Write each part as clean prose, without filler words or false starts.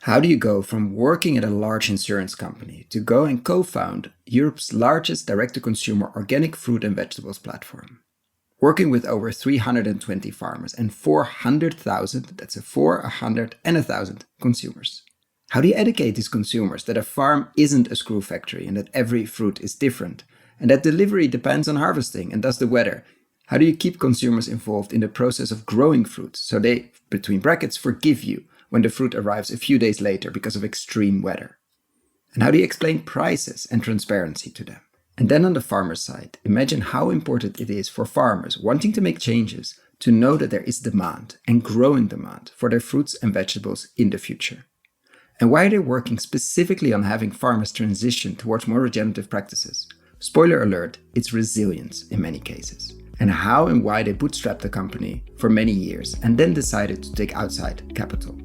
How do you go from working at a large insurance company to go and co-found Europe's largest direct-to-consumer organic fruit and vegetables platform? Working with over 320 farmers and 400,000, that's a 4, 100 and 1,000 consumers. How do you educate these consumers that a farm isn't a screw factory and that every fruit is different and that delivery depends on harvesting and thus the weather? How do you keep consumers involved in the process of growing fruit so they, between brackets, forgive you when the fruit arrives a few days later because of extreme weather? And how do you explain prices and transparency to them? And then on the farmer side, imagine how important it is for farmers wanting to make changes to know that there is demand and growing demand for their fruits and vegetables in the future. And why are they working specifically on having farmers transition towards more regenerative practices? Spoiler alert, it's resilience in many cases. And how and why they bootstrapped the company for many years and then decided to take outside capital.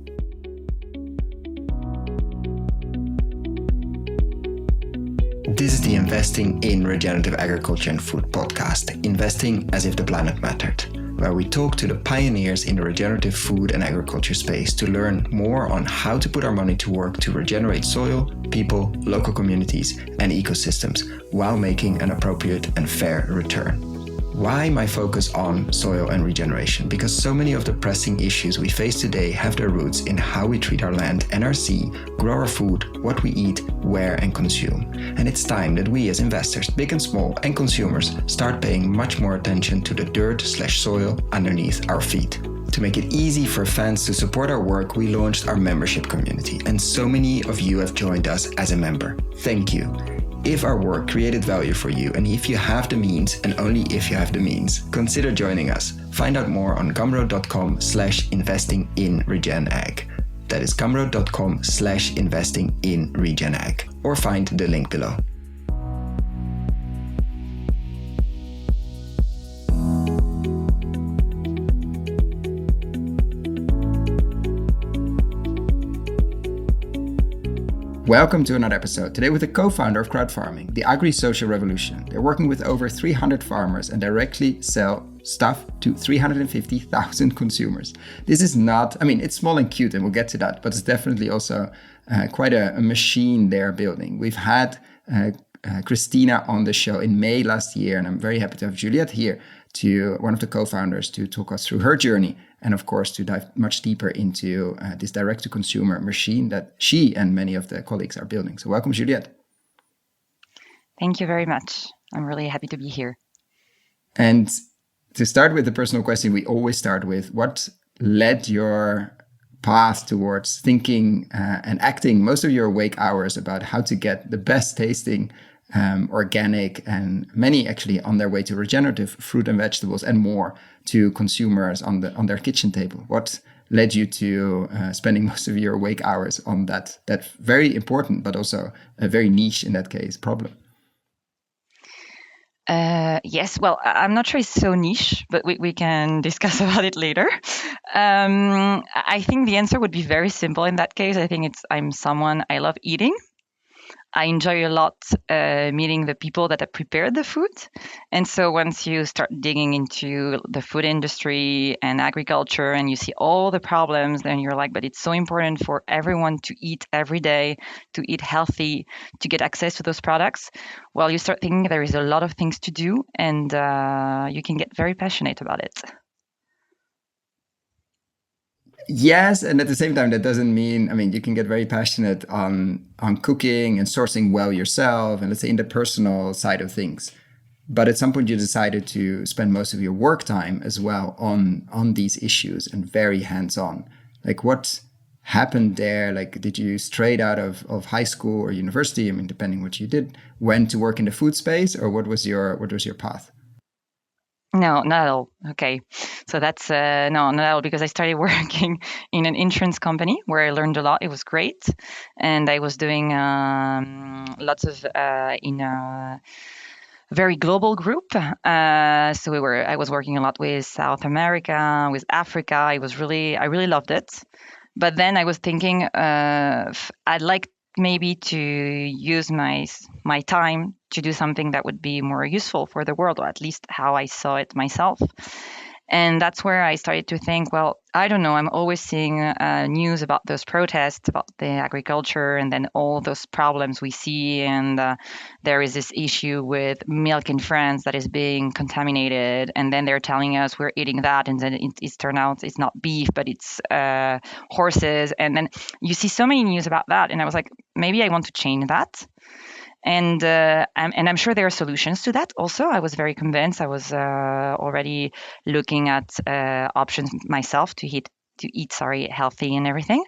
This is the Investing in Regenerative Agriculture and Food podcast, Investing as if the planet mattered, where we talk to the pioneers in the regenerative food and agriculture space to learn more on how to put our money to work to regenerate soil, people, local communities, and ecosystems while making an appropriate and fair return. Why my focus on soil and regeneration? Because so many of the pressing issues we face today have their roots in how we treat our land and our sea, grow our food, what we eat, where and consume. And it's time that we as investors, big and small, and consumers start paying much more attention to the dirt/soil underneath our feet. To make it easy for fans to support our work, we launched our membership community, and so many of you have joined us as a member. Thank you. If our work created value for you, and if you have the means, and only if you have the means, consider joining us. Find out more on gumroad.com/investing-in-regen-ag. That is gumroad.com/investing-in-regen-ag, or find the link below. Welcome to another episode, today with the co-founder of CrowdFarming, the agri-social revolution. They're working with over 300 farmers and directly sell stuff to 350,000 consumers. This is not, it's small and cute and we'll get to that, but it's definitely also quite a machine they're building. We've had Christina on the show in May last year, and I'm very happy to have Juliette here, one of the co-founders, to talk us through her journey and of course to dive much deeper into this direct-to-consumer machine that she and many of the colleagues are building. So welcome, Juliette. Thank you very much. I'm really happy to be here. And to start with the personal question, we always start with, what led your path towards thinking and acting most of your awake hours about how to get the best tasting organic, and many actually on their way to regenerative fruit and vegetables and more to consumers on their kitchen table? What led you to spending most of your awake hours on that very important but also a very niche, in that case, problem? Yes, well, I'm not sure it's so niche, but we can discuss about it later. I think the answer would be very simple in that case. I think I love eating. I enjoy a lot meeting the people that have prepared the food. And so once you start digging into the food industry and agriculture and you see all the problems, then you're like, but it's so important for everyone to eat every day, to eat healthy, to get access to those products. Well, you start thinking there is a lot of things to do, and you can get very passionate about it. Yes, and at the same time, that doesn't mean, you can get very passionate on cooking and sourcing well yourself, and let's say in the personal side of things. But at some point, you decided to spend most of your work time as well on these issues and very hands-on. Like, what happened there? Like, did you straight out of high school or university, depending what you did, went to work in the food space, or what was your path? No, not at all. Okay. So that's, no, not at all, because I started working in an insurance company where I learned a lot. It was great. And I was doing lots of, in a very global group. So I was working a lot with South America, with Africa. I really loved it. But then I was thinking, I'd like maybe to use my time to do something that would be more useful for the world, or at least how I saw it myself. And that's where I started to think, well, I don't know. I'm always seeing news about those protests, about the agriculture, and then all those problems we see. And there is this issue with milk in France that is being contaminated. And then they're telling us we're eating that. And then it turns out it's not beef, but it's horses. And then you see so many news about that. And I was like, maybe I want to change that. And I'm sure there are solutions to that also. I was very convinced. I was already looking at options myself to eat healthy and everything.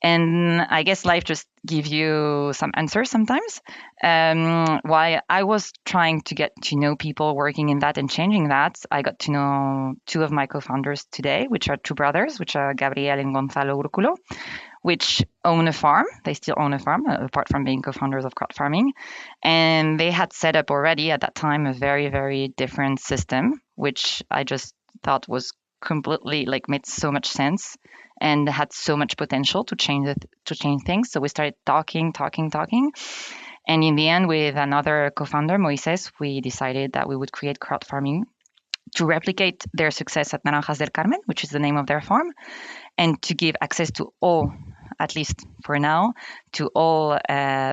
And I guess life just gives you some answers sometimes. While I was trying to get to know people working in that and changing that, I got to know two of my co-founders today, which are two brothers, which are Gabriel and Gonzalo Urculo, which own a farm. They still own a farm, apart from being co-founders of CrowdFarming. And they had set up already at that time a very, very different system, which I just thought was completely made so much sense and had so much potential to change things. So we started talking. And in the end, with another co-founder, Moises, we decided that we would create CrowdFarming to replicate their success at Naranjas del Carmen, which is the name of their farm, and to give access to all, at least for now, to all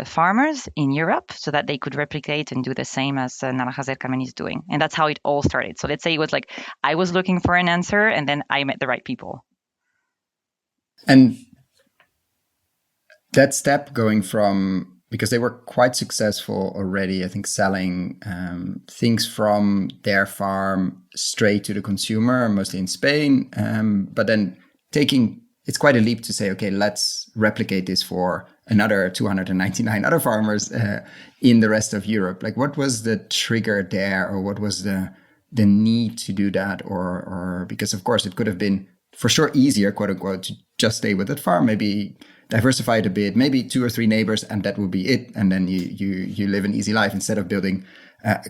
farmers in Europe so that they could replicate and do the same as Naranjas del Carmen is doing. And that's how it all started. So let's say it was like I was looking for an answer and then I met the right people. And that step going from, because they were quite successful already, I think, selling things from their farm straight to the consumer, mostly in Spain, but then it's quite a leap to say, okay, let's replicate this for another 299 other farmers in the rest of Europe. Like, what was the trigger there, or what was the need to do that? Or because of course it could have been for sure easier, quote unquote, to just stay with that farm, maybe diversify it a bit, maybe 2 or 3 neighbors, and that would be it. And then you live an easy life instead of building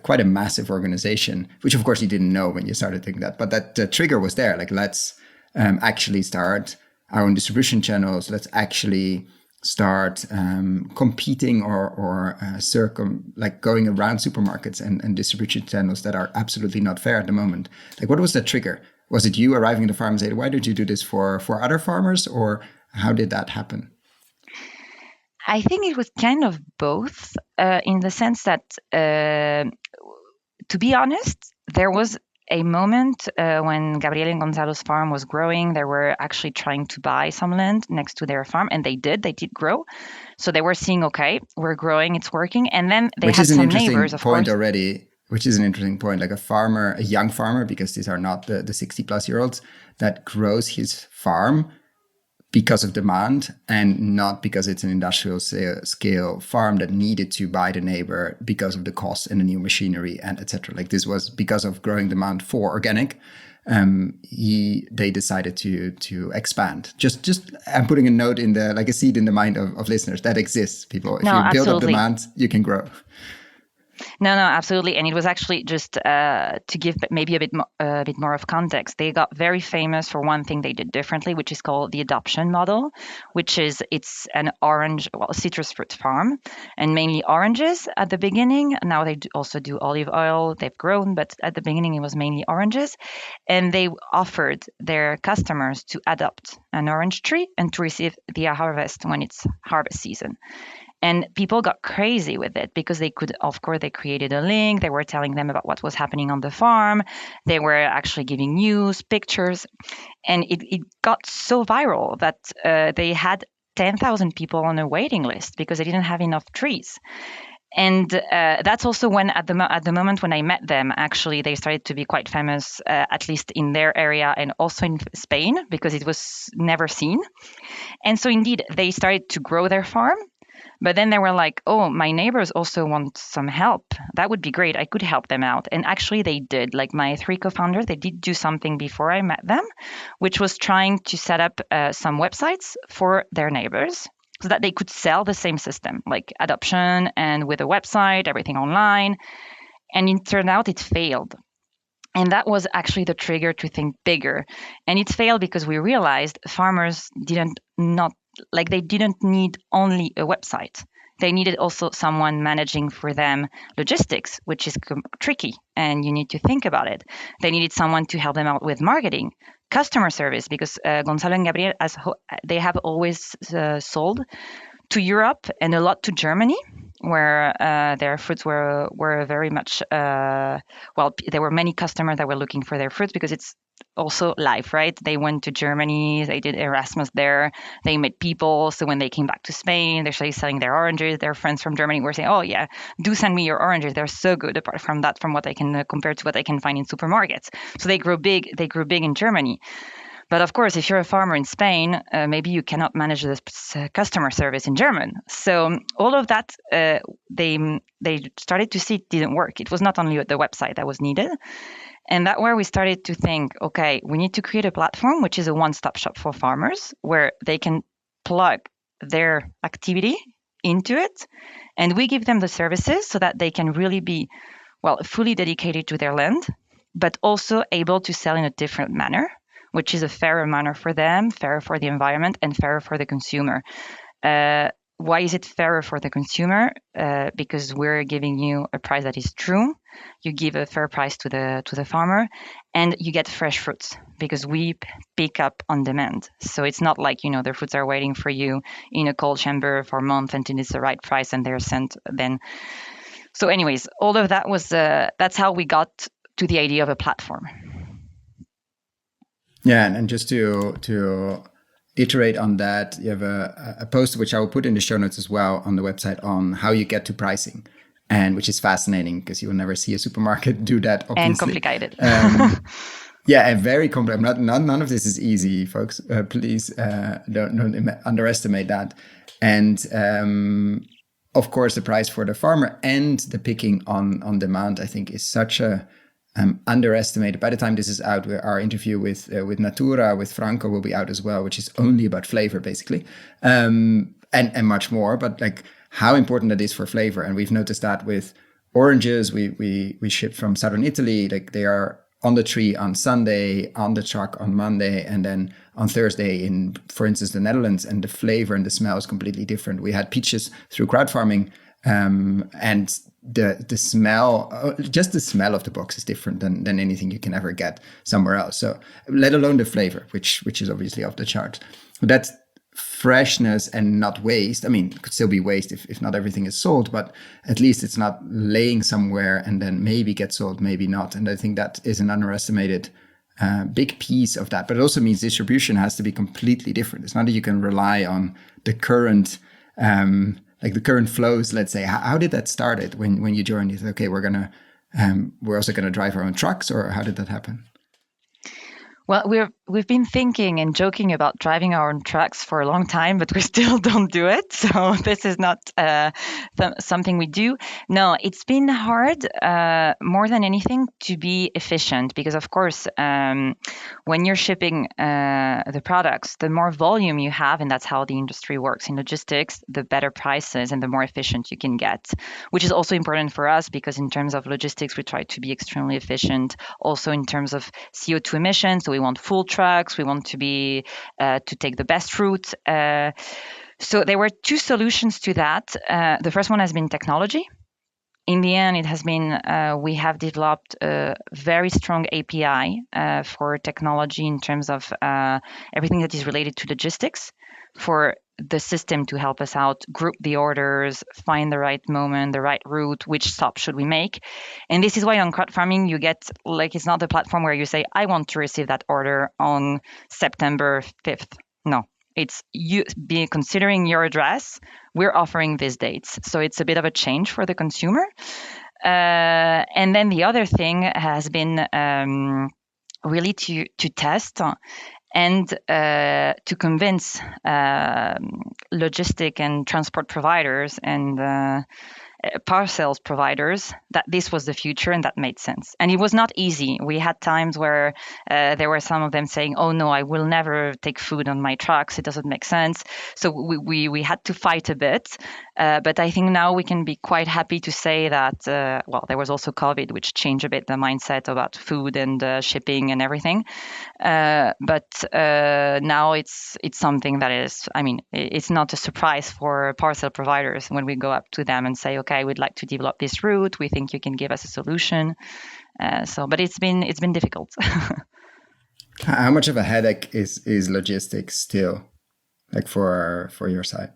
quite a massive organization, which of course you didn't know when you started thinking that. But that trigger was there. Like, let's actually start our own distribution channels. Let's actually start competing or going around supermarkets and distribution channels that are absolutely not fair at the moment. Like, what was the trigger? Was it you arriving at the farm and saying, why don't you do this for other farmers? Or how did that happen? I think it was kind of both, in the sense that, to be honest, there was a moment when Gabriel and Gonzalo's farm was growing. They were actually trying to buy some land next to their farm, and they did grow. So they were seeing, okay, we're growing, it's working. And then they had some neighbors, of course. Which is an interesting point. Like a young farmer, because these are not the 60-plus-year-olds, that grows his farm because of demand and not because it's an industrial scale farm that needed to buy the neighbor because of the cost and the new machinery and etc. Like, this was because of growing demand for organic. They decided to expand. Just I'm putting a note in the, like a seed in the mind of listeners that exists. People, if you build up demand, you can grow. No, absolutely. And it was actually just to give maybe a bit more of context. They got very famous for one thing they did differently, which is called the adoption model, it's an citrus fruit farm, and mainly oranges at the beginning. Now they also do olive oil. They've grown, but at the beginning it was mainly oranges. And they offered their customers to adopt an orange tree and to receive the harvest when it's harvest season. And people got crazy with it because they created a link. They were telling them about what was happening on the farm. They were actually giving news, pictures. And it got so viral that they had 10,000 people on a waiting list because they didn't have enough trees. And that's also when, at the moment when I met them, actually, they started to be quite famous, at least in their area and also in Spain, because it was never seen. And so indeed, they started to grow their farm. But then they were like, oh, my neighbors also want some help. That would be great. I could help them out. And actually they did. Like, my 3 co-founders, they did do something before I met them, which was trying to set up some websites for their neighbors so that they could sell the same system, like adoption and with a website, everything online. And it turned out it failed. And that was actually the trigger to think bigger. And it failed because we realized farmers didn't need only a website. they needed also someone managing for them logistics, which is tricky, and you need to think about it. They needed someone to help them out with marketing, customer service, because Gonzalo and Gabriel, they have always sold to Europe and a lot to Germany, where their fruits were very much there were many customers that were looking for their fruits because it's also life, right? They went to Germany, they did Erasmus there, they met people. So when they came back to Spain, they're started selling their oranges. Their friends from Germany were saying, "Oh yeah, do send me your oranges. They're so good." Apart from that, from what I can compare to what I can find in supermarkets, so they grew big. They grew big in Germany. But of course, if you're a farmer in Spain, maybe you cannot manage this customer service in German. So all of that, they started to see it didn't work. It was not only the website that was needed. And that's where we started to think, okay, we need to create a platform which is a one-stop shop for farmers where they can plug their activity into it. And we give them the services so that they can really be, fully dedicated to their land, but also able to sell in a different manner, which is a fairer manner for them, fairer for the environment, and fairer for the consumer. Why is it fairer for the consumer? Because we're giving you a price that is true. You give a fair price to the farmer, and you get fresh fruits because we pick up on demand. So it's not like the fruits are waiting for you in a cold chamber for a month until it's the right price and they're sent then. So, anyways, all of that was that's how we got to the idea of a platform. Yeah, and just to iterate on that, you have a post which I will put in the show notes as well on the website on how you get to pricing, and which is fascinating because you will never see a supermarket do that. Obviously. And complicated. Yeah, and very complex. None of this is easy, folks. Please don't underestimate that. And of course, the price for the farmer and the picking on demand, I think, is such a underestimated. By the time this is out, our interview with Natura, with Franco, will be out as well, which is only about flavor, basically, and much more. But like how important that is for flavor, and we've noticed that with oranges, we ship from southern Italy. Like they are on the tree on Sunday, on the truck on Monday, and then on Thursday in, for instance, the Netherlands, and the flavor and the smell is completely different. We had peaches through CrowdFarming, and the smell, just the smell of the box is different than anything you can ever get somewhere else. So let alone the flavor, which is obviously off the charts. That's freshness and not waste. I mean, it could still be waste if not everything is sold, but at least it's not laying somewhere and then maybe get sold, maybe not. And I think that is an underestimated big piece of that. But it also means distribution has to be completely different. It's not that you can rely on the current the current flows, let's say. How did that start when you joined? You said, okay, we're also gonna drive our own trucks, or how did that happen? Well, we've been thinking and joking about driving our own trucks for a long time, but we still don't do it. So this is not something we do. No, it's been hard more than anything to be efficient because, of course, when you're shipping the products, the more volume you have, and that's how the industry works in logistics, the better prices and the more efficient you can get, which is also important for us because in terms of logistics, we try to be extremely efficient. Also in terms of CO2 emissions, so we want full trucks. We want to be to take the best route. So there were two solutions to that. The first one has been technology. In the end, it has been we have developed a very strong API for technology in terms of everything that is related to logistics for the system to help us out, group the orders, find the right moment, the right route, which stop should we make. And this is why on CrowdFarming, you get, it's not the platform where you say, I want to receive that order on September 5th. No, it's you considering your address, we're offering these dates. So it's a bit of a change for the consumer. And then the other thing has been really to test and to convince logistic and transport providers and parcels providers that this was the future and that made sense. And it was not easy. We had times where there were some of them saying, "Oh no, I will never take food on my trucks. It doesn't make sense." So we had to fight a bit. But I think now we can be quite happy to say that, well, there was also COVID, which changed a bit the mindset about food and shipping and everything. But now it's something that is, I mean, it's not a surprise for parcel providers when we go up to them and say, okay, we'd like to develop this route. We think you can give us a solution. But it's been difficult. How much of a headache is logistics still, like for your side?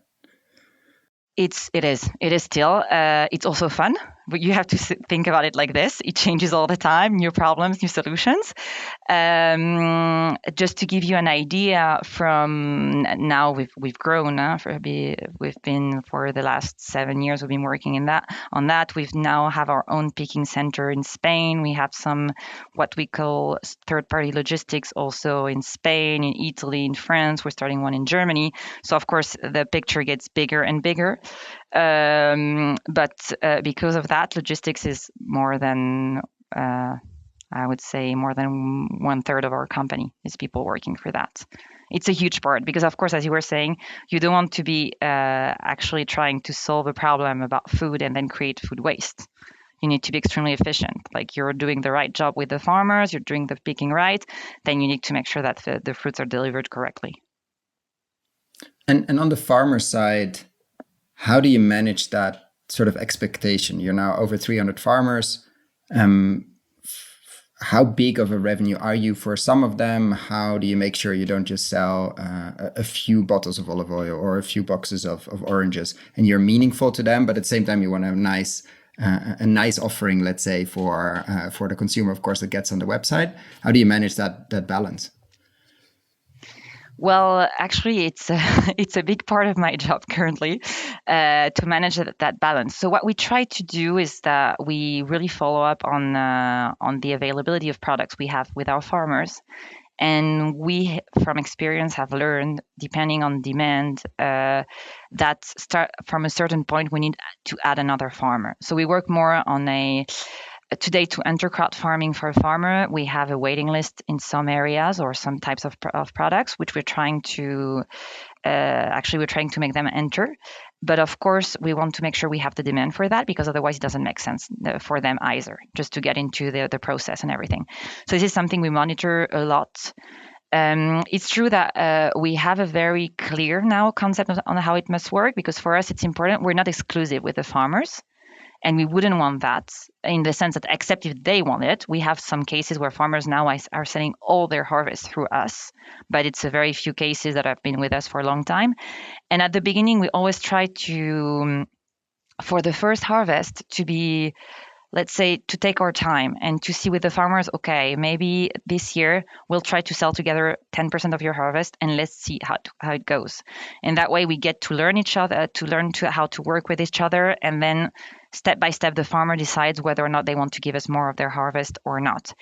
It is still. It's also fun, but you have to think about it like this. It changes all the time, new problems, new solutions. Just to give you an idea, from now we've grown. We've been for the last 7 years. We've been working on that. We've now have our own picking center in Spain. We have some what we call third-party logistics also in Spain, in Italy, in France. We're starting one in Germany. So of course the picture gets bigger and bigger. But because of that, logistics is more than I would say more than 1/3 of our company is people working for that. It's a huge part because, of course, as you were saying, you don't want to be actually trying to solve a problem about food and then create food waste. You need to be extremely efficient. Like you're doing the right job with the farmers, you're doing the picking right, then you need to make sure that the fruits are delivered correctly. And on the farmer side, how do you manage that sort of expectation? You're now over 300 farmers. How big of a revenue are you for some of them? How do you make sure you don't just sell a few bottles of olive oil or a few boxes of oranges, and you're meaningful to them, but at the same time you want to have a nice offering, let's say, for the consumer, of course, that gets on the website? How do you manage that balance? Well, actually, it's a big part of my job currently to manage that balance. So what we try to do is that we really follow up on the availability of products we have with our farmers. And we, from experience, have learned, depending on demand, that start from a certain point, we need to add another farmer. So we work more on today, to enter CrowdFarming for a farmer, we have a waiting list in some areas or some types of products, which we're trying to make them enter. But of course, we want to make sure we have the demand for that, because otherwise it doesn't make sense for them either, just to get into the process and everything. So this is something we monitor a lot. It's true that we have a very clear now concept on how it must work, because for us it's important. We're not exclusive with the farmers. And we wouldn't want that, in the sense that, except if they want it. We have some cases where farmers now are selling all their harvest through us, but it's a very few cases that have been with us for a long time. And at the beginning, we always try to, for the first harvest, to be, let's say, to take our time and to see with the farmers, okay, maybe this year we'll try to sell together 10% of your harvest, and let's see how it goes. And that way we get to learn each other, to learn how to work with each other, and then step by step the farmer decides whether or not they want to give us more of their harvest or not.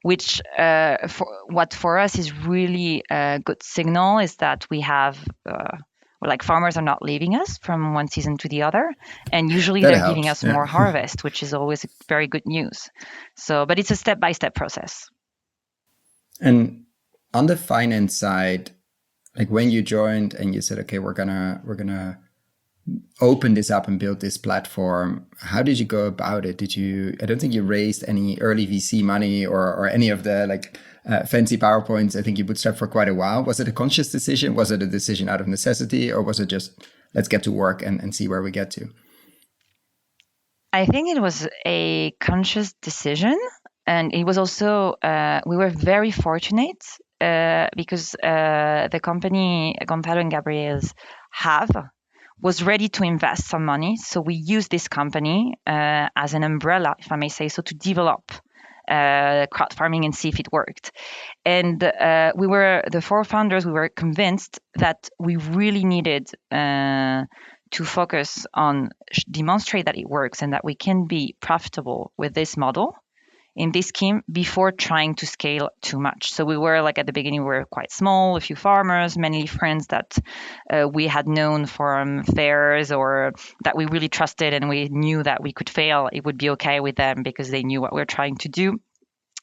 Which for us is really a good signal is that we have like farmers are not leaving us from one season to the other, and usually they're giving us more harvest, which is always very good news. So, but it's a step-by-step process. And on the finance side, like when you joined and you said, okay, we're gonna open this up and build this platform, how did you go about it? I don't think you raised any early VC money or any of the fancy PowerPoints. I think you bootstrapped for quite a while. Was it a conscious decision? Was it a decision out of necessity? Or was it just, let's get to work and see where we get to? I think it was a conscious decision. And it was also, we were very fortunate because the company Gonzalo and Gabriel's was ready to invest some money. So we used this company as an umbrella, if I may say so, to develop CrowdFarming and see if it worked. And we were, the 4 founders, we were convinced that we really needed to focus on demonstrate that it works and that we can be profitable with this model in this scheme before trying to scale too much. So we were like at the beginning, we were quite small, a few farmers, mainly friends that we had known from fairs or that we really trusted, and we knew that we could fail. It would be okay with them because they knew what we were trying to do.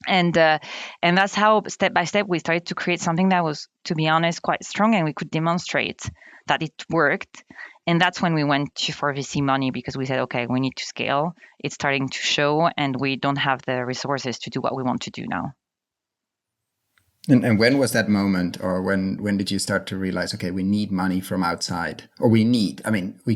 And that's how step by step we started to create something that was, to be honest, quite strong, and we could demonstrate that it worked. And that's when we went for VC money, because we said, okay, we need to scale. It's starting to show, and we don't have the resources to do what we want to do now. And when was that moment, or when did you start to realize, okay, we need money from outside, or we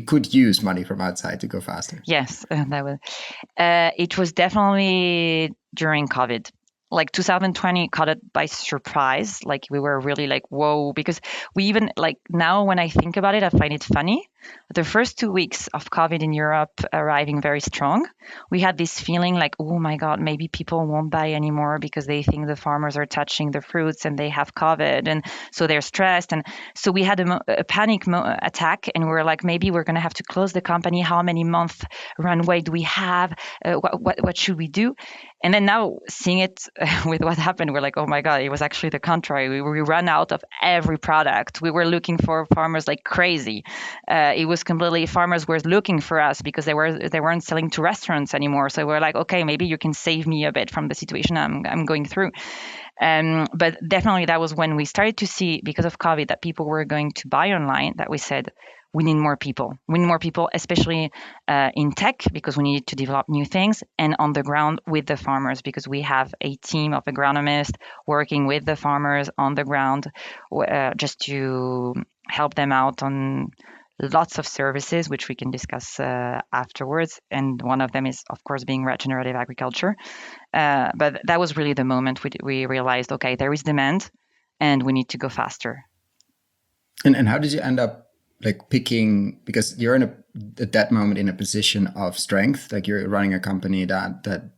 could use money from outside to go faster? Yes, it was definitely during COVID. Like 2020 caught it by surprise. Like we were really like, whoa, because we even like now when I think about it, I find it funny. The first 2 weeks of COVID in Europe arriving very strong, we had this feeling like, oh my God, maybe people won't buy anymore because they think the farmers are touching the fruits and they have COVID. And so they're stressed. And so we had a panic attack, and we were like, maybe we're going to have to close the company. How many month runway do we have? What should we do? And then now seeing it with what happened, we're like, oh my God, it was actually the contrary. We ran out of every product. We were looking for farmers like crazy. It was completely, farmers were looking for us because they weren't selling to restaurants anymore. So we're like, okay, maybe you can save me a bit from the situation I'm going through. But definitely that was when we started to see, because of COVID, that people were going to buy online, that we said, we need more people. We need more people, especially in tech, because we need to develop new things, and on the ground with the farmers, because we have a team of agronomists working with the farmers on the ground just to help them out on lots of services, which we can discuss afterwards. And one of them is, of course, being regenerative agriculture. But that was really the moment we realized, okay, there is demand and we need to go faster. And how did you end up like picking, because you're at that moment in a position of strength, like you're running a company that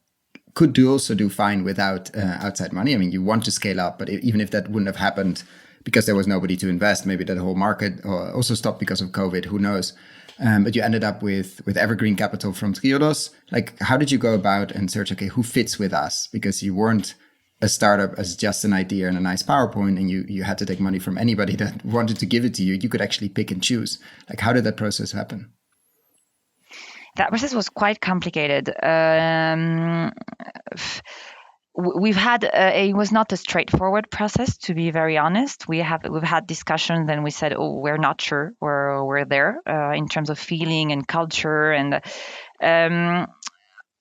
could also do fine without outside money. I mean, you want to scale up, but even if that wouldn't have happened because there was nobody to invest, maybe that whole market also stopped because of COVID, who knows? But you ended up with evergreen capital from Triodos. Like, how did you go about and search, okay, who fits with us? Because you weren't a startup as just an idea and a nice PowerPoint, and you had to take money from anybody that wanted to give it to you. You could actually pick and choose. Like, how did that process happen? That process was quite complicated. We've had it was not a straightforward process, to be very honest. We've had discussions, and we said, oh, we're not sure we're there in terms of feeling and culture, and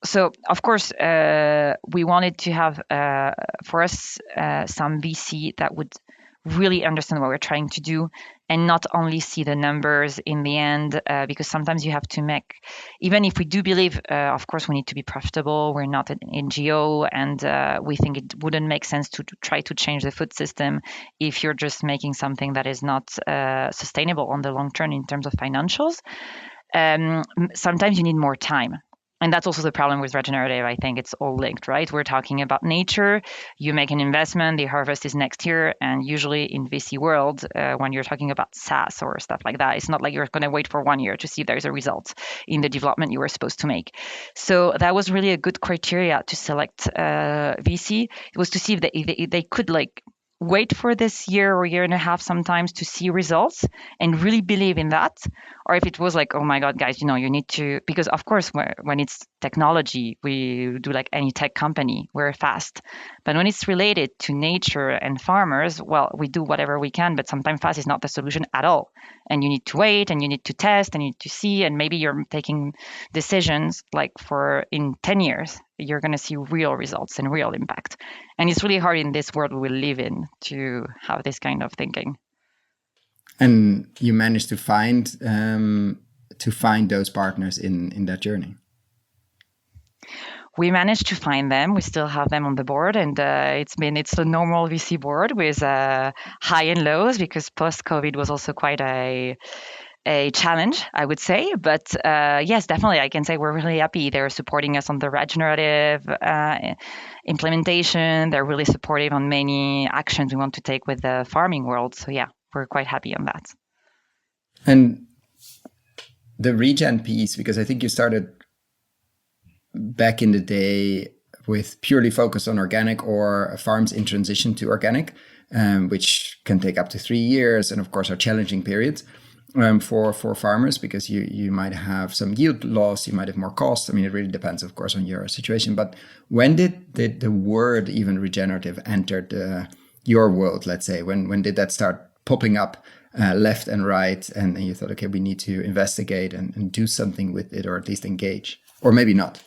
so of course we wanted to have for us some VC that would really understand what we're trying to do, and not only see the numbers in the end, because sometimes you have to make, even if we do believe, of course, we need to be profitable. We're not an NGO, and we think it wouldn't make sense to try to change the food system if you're just making something that is not sustainable on the long term in terms of financials. Sometimes you need more time. And that's also the problem with regenerative. I think it's all linked, right? We're talking about nature. You make an investment, the harvest is next year. And usually in VC world, when you're talking about SaaS or stuff like that, it's not like you're going to wait for 1 year to see if there's a result in the development you were supposed to make. So that was really a good criteria to select VC. It was to see if they could like wait for this year or year and a half sometimes to see results and really believe in that, or if it was like, oh my God, guys, you need to, because of course when it's technology, we do like any tech company, we're fast. But when it's related to nature and farmers, well, we do whatever we can, but sometimes fast is not the solution at all. And you need to wait, and you need to test, and you need to see, and maybe you're taking decisions like for in 10 years, you're going to see real results and real impact. And it's really hard in this world we live in to have this kind of thinking. And you managed to find those partners in that journey. We managed to find them. We still have them on the board, and it's the normal VC board with high and lows, because post-COVID was also quite a challenge, I would say. But yes, definitely, I can say we're really happy. They're supporting us on the regenerative implementation. They're really supportive on many actions we want to take with the farming world. So yeah, we're quite happy on that. And the regen piece, because I think you started back in the day with purely focused on organic or farms in transition to organic, which can take up to 3 years and of course are challenging periods for farmers, because you might have some yield loss, you might have more costs. I mean, it really depends, of course, on your situation. But when did the word even regenerative enter your world, let's say? When did that start popping up left and right, and you thought, okay, we need to investigate and do something with it, or at least engage, or maybe not?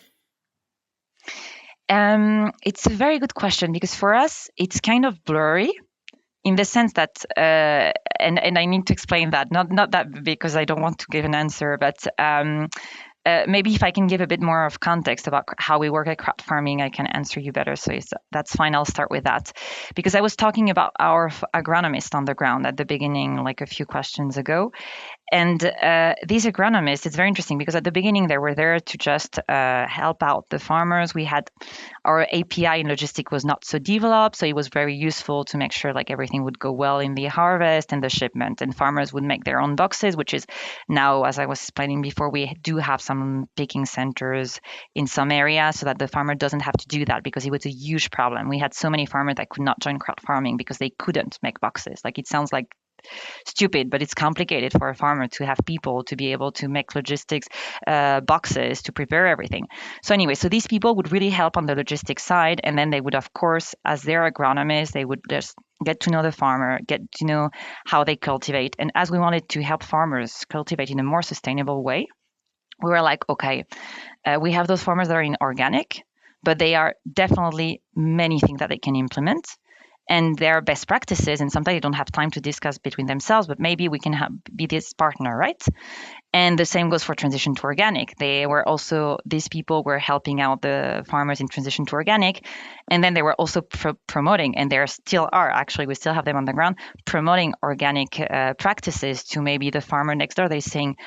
It's a very good question, because for us, it's kind of blurry in the sense that, and I need to explain that, not that because I don't want to give an answer, but maybe if I can give a bit more of context about how we work at CrowdFarming, I can answer you better. So that's fine. I'll start with that, because I was talking about our agronomist on the ground at the beginning, like a few questions ago. And these agronomists, it's very interesting, because at the beginning they were there to just help out the farmers. We had our API and logistic was not so developed, so it was very useful to make sure like everything would go well in the harvest and the shipment, and farmers would make their own boxes, which is now, as I was explaining before, we do have some picking centers in some areas so that the farmer doesn't have to do that, because it was a huge problem. We had so many farmers that could not join crowd farming because they couldn't make boxes. Like, it sounds like stupid, but it's complicated for a farmer to have people to be able to make logistics boxes to prepare everything. So anyway, so these people would really help on the logistics side, and then they would, of course, as their agronomists, they would just get to know the farmer, get to know how they cultivate. And as we wanted to help farmers cultivate in a more sustainable way, we were like, okay, we have those farmers that are in organic, but they are definitely many things that they can implement, and their best practices, and sometimes they don't have time to discuss between themselves, but maybe we can be this partner, right? And the same goes for transition to organic. These people were helping out the farmers in transition to organic, and then they were also promoting, and there still are, actually, we still have them on the ground, promoting organic practices to maybe the farmer next door. They're saying,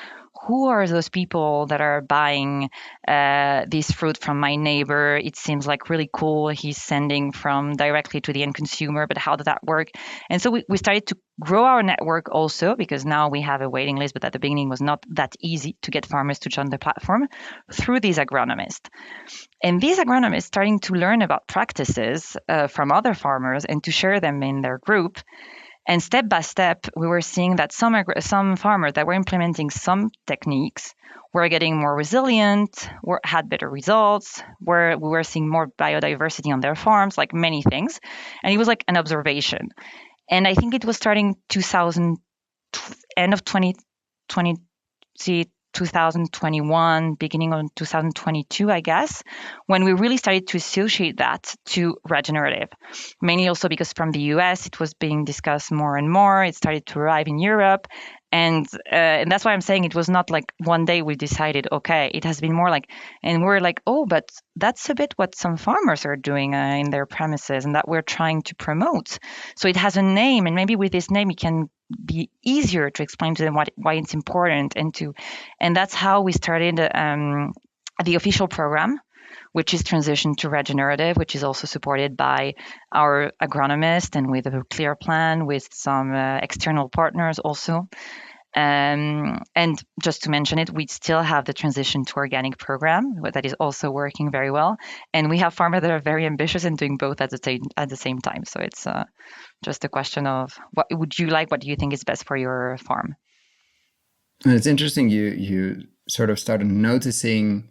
who are those people that are buying this fruit from my neighbor? It seems like really cool. He's sending from directly to the end consumer, but how does that work? And so we started to grow our network also, because now we have a waiting list, but at the beginning was not that easy to get farmers to join the platform through these agronomists. And these agronomists starting to learn about practices from other farmers and to share them in their group. And step by step, we were seeing that some farmers that were implementing some techniques were getting more resilient, had better results, we were seeing more biodiversity on their farms, like many things. And it was like an observation. And I think it was starting end of 2020, 2021, beginning of 2022, I guess, when we really started to associate that to regenerative. Mainly also because from the US, it was being discussed more and more. It started to arrive in Europe. And that's why I'm saying it was not like one day we decided, okay, it has been more like, and we're like, oh, but that's a bit what some farmers are doing in their premises and that we're trying to promote. So it has a name, and maybe with this name, it can be easier to explain to them why it's important. And that's how we started the official program, which is Transition to Regenerative, which is also supported by our agronomist and with a clear plan with some external partners also. And just to mention it, we still have the Transition to Organic program that is also working very well. And we have farmers that are very ambitious and doing both at the same time. So it's just a question of what would you like? What do you think is best for your farm? And it's interesting you sort of started noticing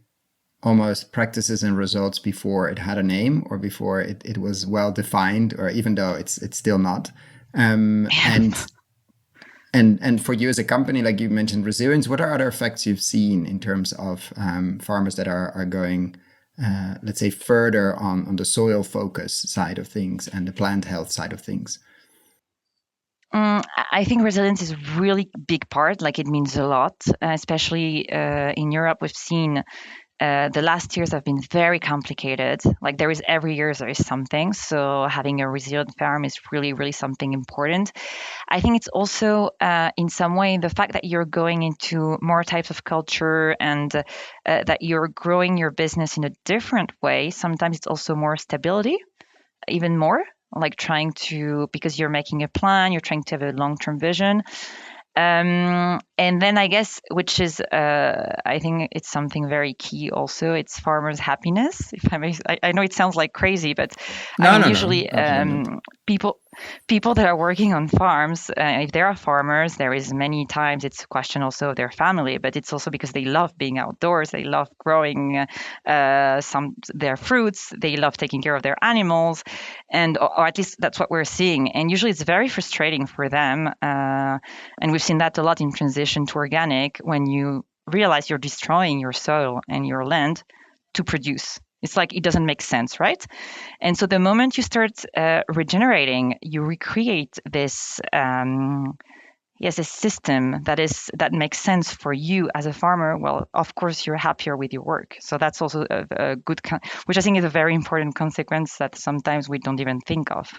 almost practices and results before it had a name, or before it was well defined, or even though it's still not. And for you as a company, like you mentioned resilience, what are other effects you've seen in terms of farmers that are going, let's say, further on the soil focus side of things and the plant health side of things? I think resilience is a really big part. Like, it means a lot, especially in Europe. We've seen the last years have been very complicated. Like, every year there is something. So having a resilient farm is really, really something important. I think it's also in some way the fact that you're going into more types of culture and that you're growing your business in a different way. Sometimes it's also more stability, even more, like because you're making a plan, you're trying to have a long-term vision. And then I guess, which is, I think it's something very key also, it's farmers' happiness. If I may, I know it sounds like crazy, but I No, mean, no, no, usually absolutely not. people that are working on farms, if they are farmers, there is many times it's a question also of their family, but it's also because they love being outdoors, they love growing their fruits, they love taking care of their animals, and or at least that's what we're seeing. And usually it's very frustrating for them. And we've seen that a lot in transition to organic when you realize you're destroying your soil and your land to produce. It's like it doesn't make sense, right? And so the moment you start regenerating, you recreate this yes, a system that makes sense for you as a farmer. Well, of course, you're happier with your work. So that's also a good, which I think is a very important consequence that sometimes we don't even think of.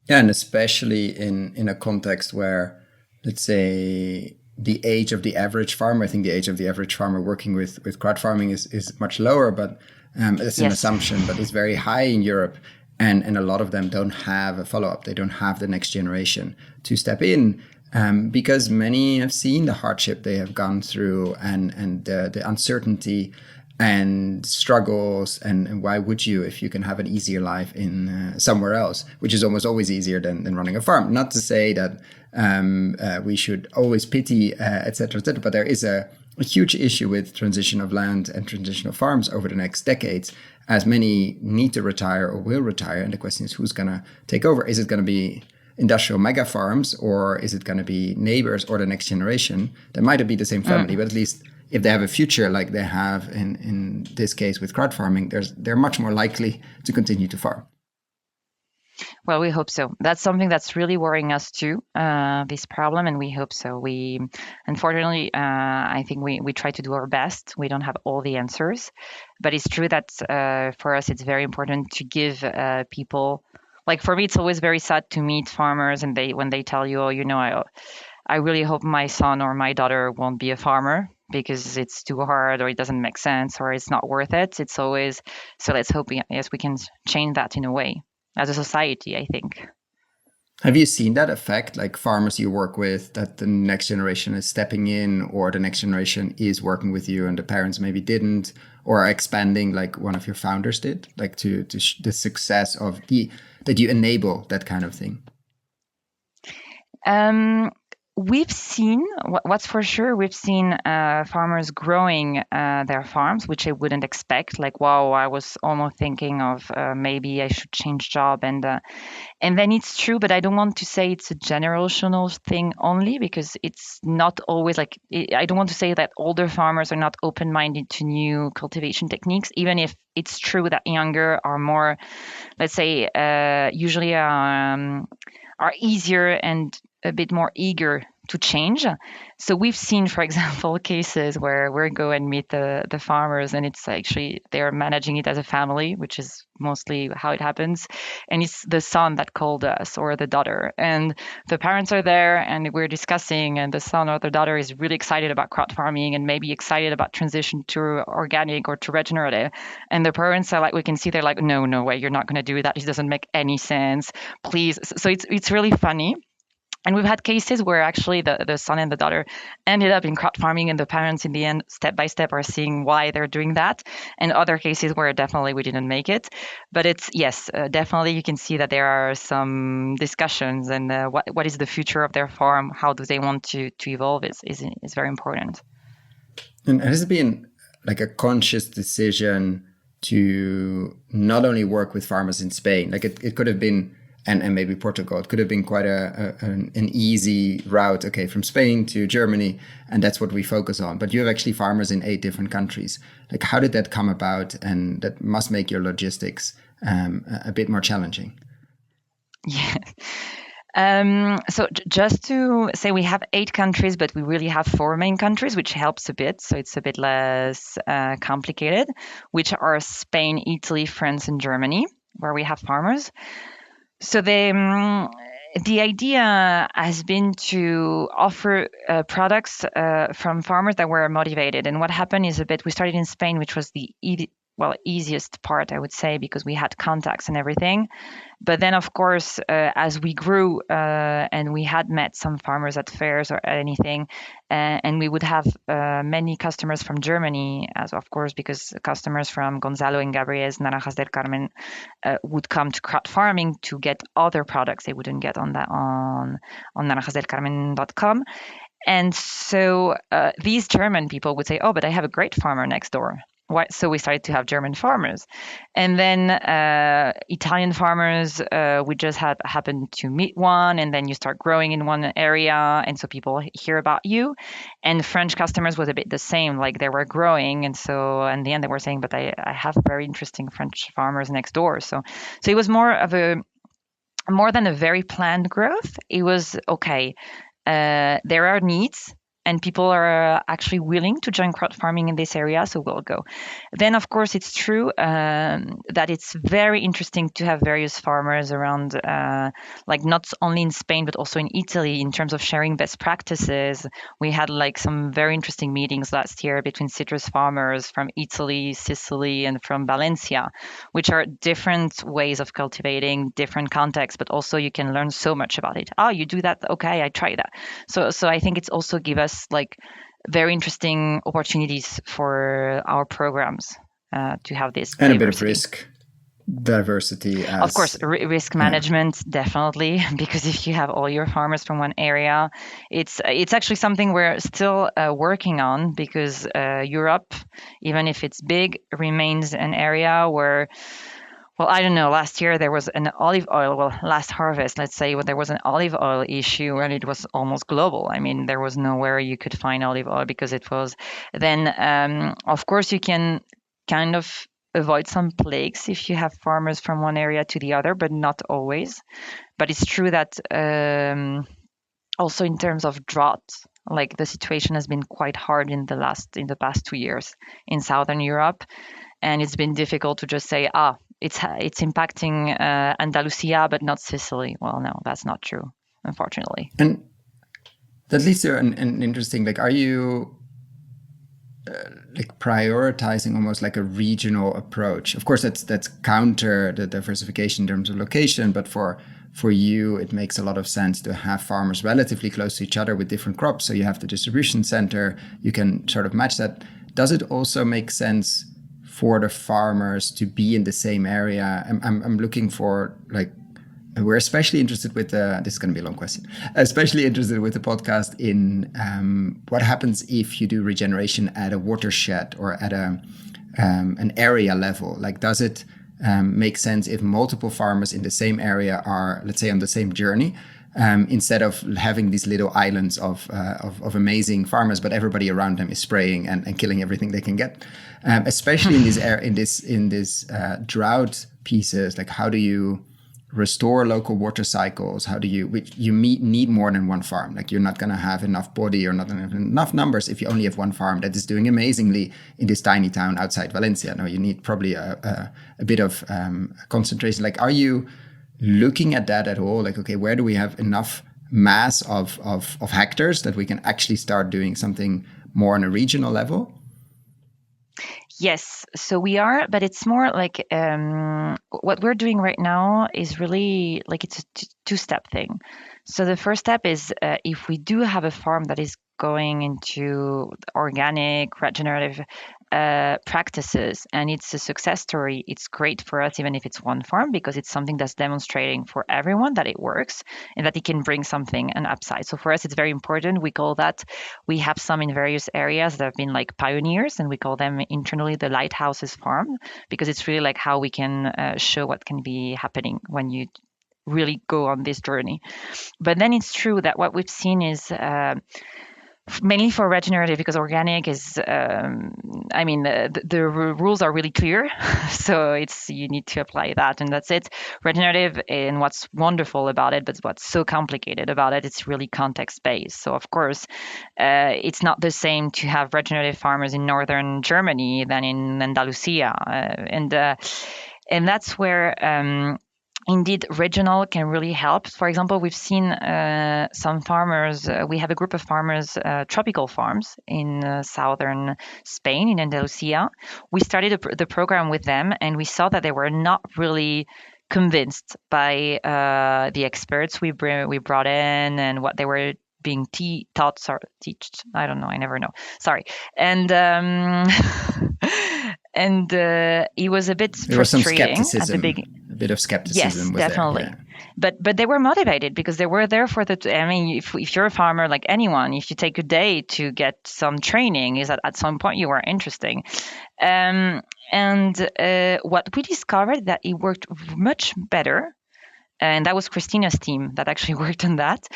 Yeah, and especially in a context where, let's say, the age of the average farmer, I think the age of the average farmer working with crowd farming is much lower, but it's an Yes. assumption, but it's very high in Europe. And a lot of them don't have a follow up. They don't have the next generation to step in, because many have seen the hardship they have gone through and the uncertainty and struggles, and why would you if you can have an easier life in somewhere else, which is almost always easier than running a farm. Not to say that we should always pity etc etc, but there is a huge issue with transition of land and transition of farms over the next decades, as many need to retire or will retire, and the question is who's going to take over. Is it going to be industrial mega farms, or is it going to be neighbors or the next generation? That might be the same family, but at least if they have a future like they have in this case with crowd farming, they're much more likely to continue to farm. Well, we hope so. That's something that's really worrying us too, this problem, and we hope so. Unfortunately, I think we try to do our best. We don't have all the answers, but it's true that for us, it's very important to give people. Like for me, it's always very sad to meet farmers, and when they tell you, oh, I really hope my son or my daughter won't be a farmer because it's too hard or it doesn't make sense or it's not worth it. It's always, so let's hope yes, we can change that in a way as a society, I think. Have you seen that effect, like farmers you work with, that the next generation is stepping in, or the next generation is working with you and the parents maybe didn't, or are expanding like one of your founders did, like to the success of that you enable that kind of thing? We've seen, what's for sure, we've seen farmers growing their farms, which I wouldn't expect. Like, wow, I was almost thinking of maybe I should change job, and then it's true, but I don't want to say it's a generational thing only, because it's not always like, I don't want to say that older farmers are not open-minded to new cultivation techniques, even if it's true that younger are more, let's say, usually are easier and a bit more eager to change. So we've seen, for example, cases where we go and meet the farmers, and it's actually they're managing it as a family, which is mostly how it happens. And it's the son that called us, or the daughter, and the parents are there, and we're discussing, and the son or the daughter is really excited about crowd farming and maybe excited about transition to organic or to regenerative. And the parents are like, we can see they're like, no, no way, you're not going to do that. It doesn't make any sense. Please. So it's really funny. And we've had cases where actually the son and the daughter ended up in crowd farming, and the parents in the end, step by step, are seeing why they're doing that. And other cases where definitely we didn't make it. But it's, yes, definitely you can see that there are some discussions, and what is the future of their farm? How do they want to evolve is very important. And has it been like a conscious decision to not only work with farmers in Spain? Like it could have been, and maybe Portugal, it could have been quite an easy route, okay, from Spain to Germany, and that's what we focus on. But you have actually farmers in 8 different countries. Like, how did that come about? And that must make your logistics a bit more challenging. Yeah. So just to say, we have 8 countries, but we really have 4 main countries, which helps a bit. So it's a bit less complicated, which are Spain, Italy, France, and Germany, where we have farmers. So the idea has been to offer products from farmers that were motivated. And what happened is we started in Spain, which was easiest part, I would say, because we had contacts and everything. But then, of course, as we grew and we had met some farmers at fairs or anything, and we would have many customers from Germany, as of course, because customers from Gonzalo and Gabriel's Naranjas del Carmen would come to CrowdFarming to get other products they wouldn't get on naranjasdelcarmen.com. And so these German people would say, oh, but I have a great farmer next door. So we started to have German farmers. And then Italian farmers, we just happened to meet one, and then you start growing in one area, and so people hear about you. And French customers was a bit the same, like they were growing, and so in the end they were saying, but I have very interesting French farmers next door. So it was more than a very planned growth. It was okay. There are needs, and people are actually willing to join crowd farming in this area, so we'll go. Then, of course, it's true that it's very interesting to have various farmers around, like not only in Spain, but also in Italy, in terms of sharing best practices. We had like some very interesting meetings last year between citrus farmers from Italy, Sicily, and from Valencia, which are different ways of cultivating, different contexts, but also you can learn so much about it. Oh, you do that? Okay, I try that. So I think it's also give us like very interesting opportunities for our programs to have this and diversity. a bit of risk diversity as, of course, risk management, definitely, because if you have all your farmers from one area, it's actually something we're still working on, because Europe, even if it's big, remains an area where, well, I don't know. Last year there was an olive oil. Well, last harvest, let's say, there was an olive oil issue, and it was almost global. I mean, there was nowhere you could find olive oil because it was. Then, of course, you can kind of avoid some plagues if you have farmers from one area to the other, but not always. But it's true that also in terms of drought, like the situation has been quite hard in the past 2 years in Southern Europe, and it's been difficult to just say, it's impacting Andalusia, but not Sicily. Well, no, that's not true, unfortunately. And that leads to an interesting, like, are you like prioritizing almost like a regional approach? Of course, that's counter the diversification in terms of location, but for you, it makes a lot of sense to have farmers relatively close to each other with different crops. So you have the distribution center, you can sort of match that. Does it also make sense for the farmers to be in the same area? I'm looking for, like, we're especially interested with this is going to be a long question, especially interested with the podcast in what happens if you do regeneration at a watershed or at an area level. Like, does it make sense if multiple farmers in the same area are, let's say, on the same journey, instead of having these little islands of amazing farmers, but everybody around them is spraying and killing everything they can get, especially in this drought pieces. Like, how do you restore local water cycles? How do you need more than one farm? Like, you're not going to have enough body or not enough numbers if you only have one farm that is doing amazingly in this tiny town outside Valencia. No, you need probably a bit of concentration. Like, are you looking at that at all? Like, okay, where do we have enough mass of hectares that we can actually start doing something more on a regional level? Yes, so we are, but it's more like what we're doing right now is really like it's a two-step thing. So the first step is if we do have a farm that is going into organic, regenerative practices, and it's a success story, it's great for us, even if it's one farm, because it's something that's demonstrating for everyone that it works and that it can bring something, an upside. So for us, it's very important. We call that, we have some in various areas that have been like pioneers, and we call them internally the lighthouses farm, because it's really like how we can show what can be happening when you really go on this journey. But then it's true that what we've seen is mainly for regenerative, because organic is, the rules are really clear. So you need to apply that, and that's it. Regenerative, and what's wonderful about it, but what's so complicated about it, it's really context-based. So of course, it's not the same to have regenerative farmers in northern Germany than in Andalusia. And that's where indeed, regional can really help. For example, we've seen some farmers. We have a group of farmers, tropical farms in southern Spain, in Andalusia. We started the program with them, and we saw that they were not really convinced by the experts we brought in and what they were being taught. Sorry, teached. I don't know. I never know. Sorry. And and it was a bit There was some frustrating at the skepticism, beginning. a bit of Yes, skepticism was there. definitely. Yeah. But they were motivated because they were there for the. I mean, if you're a farmer like anyone, if you take a day to get some training, is that at some point you are interesting. And what we discovered that it worked much better, and that was Christina's team that actually worked on that.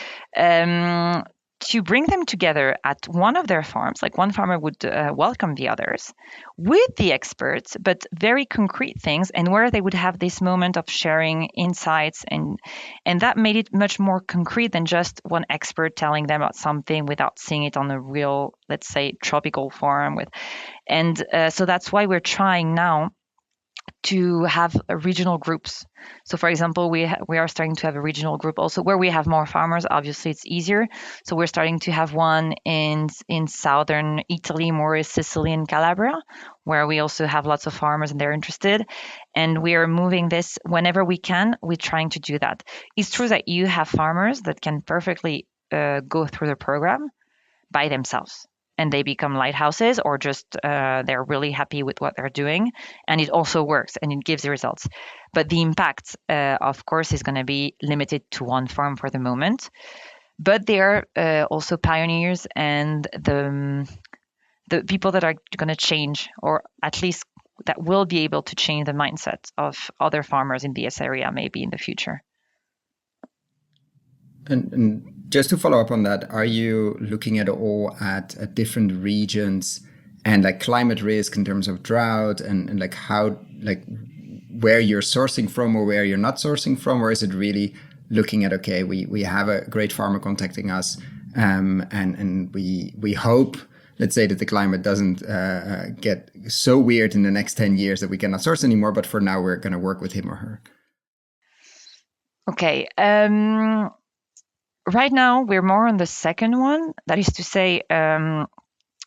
To bring them together at one of their farms, like one farmer would welcome the others with the experts, but very concrete things, and where they would have this moment of sharing insights, and that made it much more concrete than just one expert telling them about something without seeing it on a real, let's say, tropical farm. And so that's why we're trying now to have regional groups. So, for example, we are starting to have a regional group also where we have more farmers. Obviously, it's easier. So we're starting to have one in southern Italy, more Sicily and Calabria, where we also have lots of farmers and they're interested. And we are moving this whenever we can. We're trying to do that. It's true that you have farmers that can perfectly go through the program by themselves, and they become lighthouses, or just they're really happy with what they're doing, and it also works and it gives the results. But the impact, of course, is going to be limited to one farm for the moment. But they are also pioneers, and the people that are going to change, or at least that will be able to change the mindset of other farmers in this area maybe in the future. And just to follow up on that, are you looking at all at different regions and like climate risk in terms of drought and like how, like where you're sourcing from or where you're not sourcing from? Or is it really looking at, okay, we have a great farmer contacting us and we hope, let's say, that the climate doesn't get so weird in the next 10 years that we cannot source anymore, but for now we're going to work with him or her? Okay. Right now, we're more on the second one. That is to say,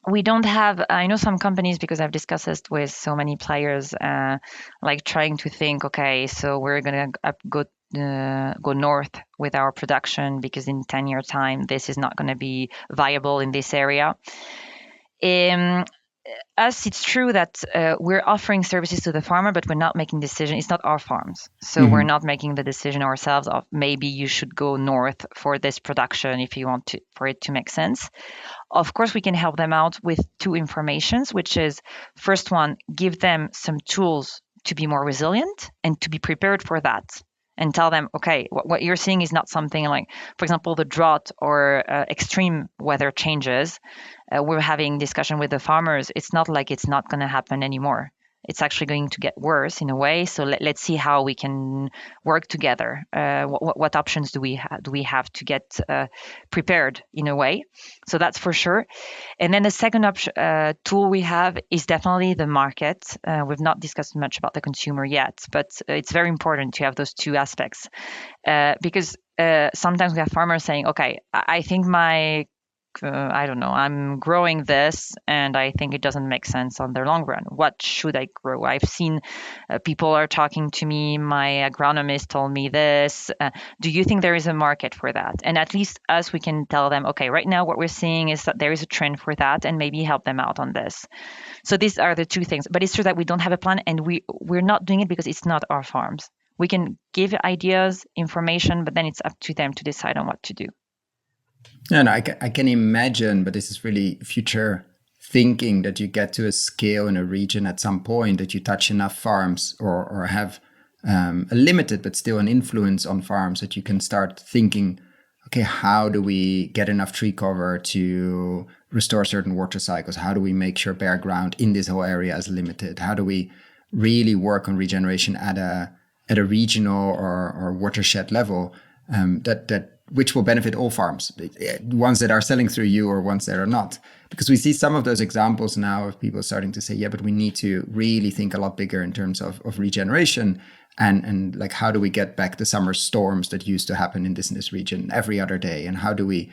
we don't have, I know some companies, because I've discussed this with so many players, like trying to think, okay, so we're going to go north with our production because in 10-year time, this is not going to be viable in this area. Us, it's true that we're offering services to the farmer, but we're not making decision. It's not our farms. So we're not making the decision ourselves of maybe you should go north for this production if you want to, for it to make sense. Of course, we can help them out with two informations, which is first one, give them some tools to be more resilient and to be prepared for that. And tell them, okay, what you're seeing is not something like, for example, the drought or extreme weather changes. We're having discussion with the farmers. It's not like it's not going to happen anymore. It's actually going to get worse in a way. So let's see how we can work together. What options do we have to get prepared in a way? So that's for sure. And then the second tool we have is definitely the market. We've not discussed much about the consumer yet, but it's very important to have those two aspects because sometimes we have farmers saying, okay, I think I don't know, I'm growing this and I think it doesn't make sense on the long run. What should I grow? I've seen people are talking to me. My agronomist told me this. Do you think there is a market for that? And at least us, we can tell them, okay, right now what we're seeing is that there is a trend for that and maybe help them out on this. So these are the two things. But it's true that we don't have a plan and we're not doing it because it's not our farms. We can give ideas, information, but then it's up to them to decide on what to do. No, I can imagine, but this is really future thinking, that you get to a scale in a region at some point that you touch enough farms or have a limited but still an influence on farms that you can start thinking, okay, how do we get enough tree cover to restore certain water cycles? How do we make sure bare ground in this whole area is limited? How do we really work on regeneration at a regional or watershed level that which will benefit all farms, ones that are selling through you or ones that are not? Because we see some of those examples now of people starting to say, yeah, but we need to really think a lot bigger in terms of regeneration. and like how do we get back the summer storms that used to happen in this region every other day, and how do we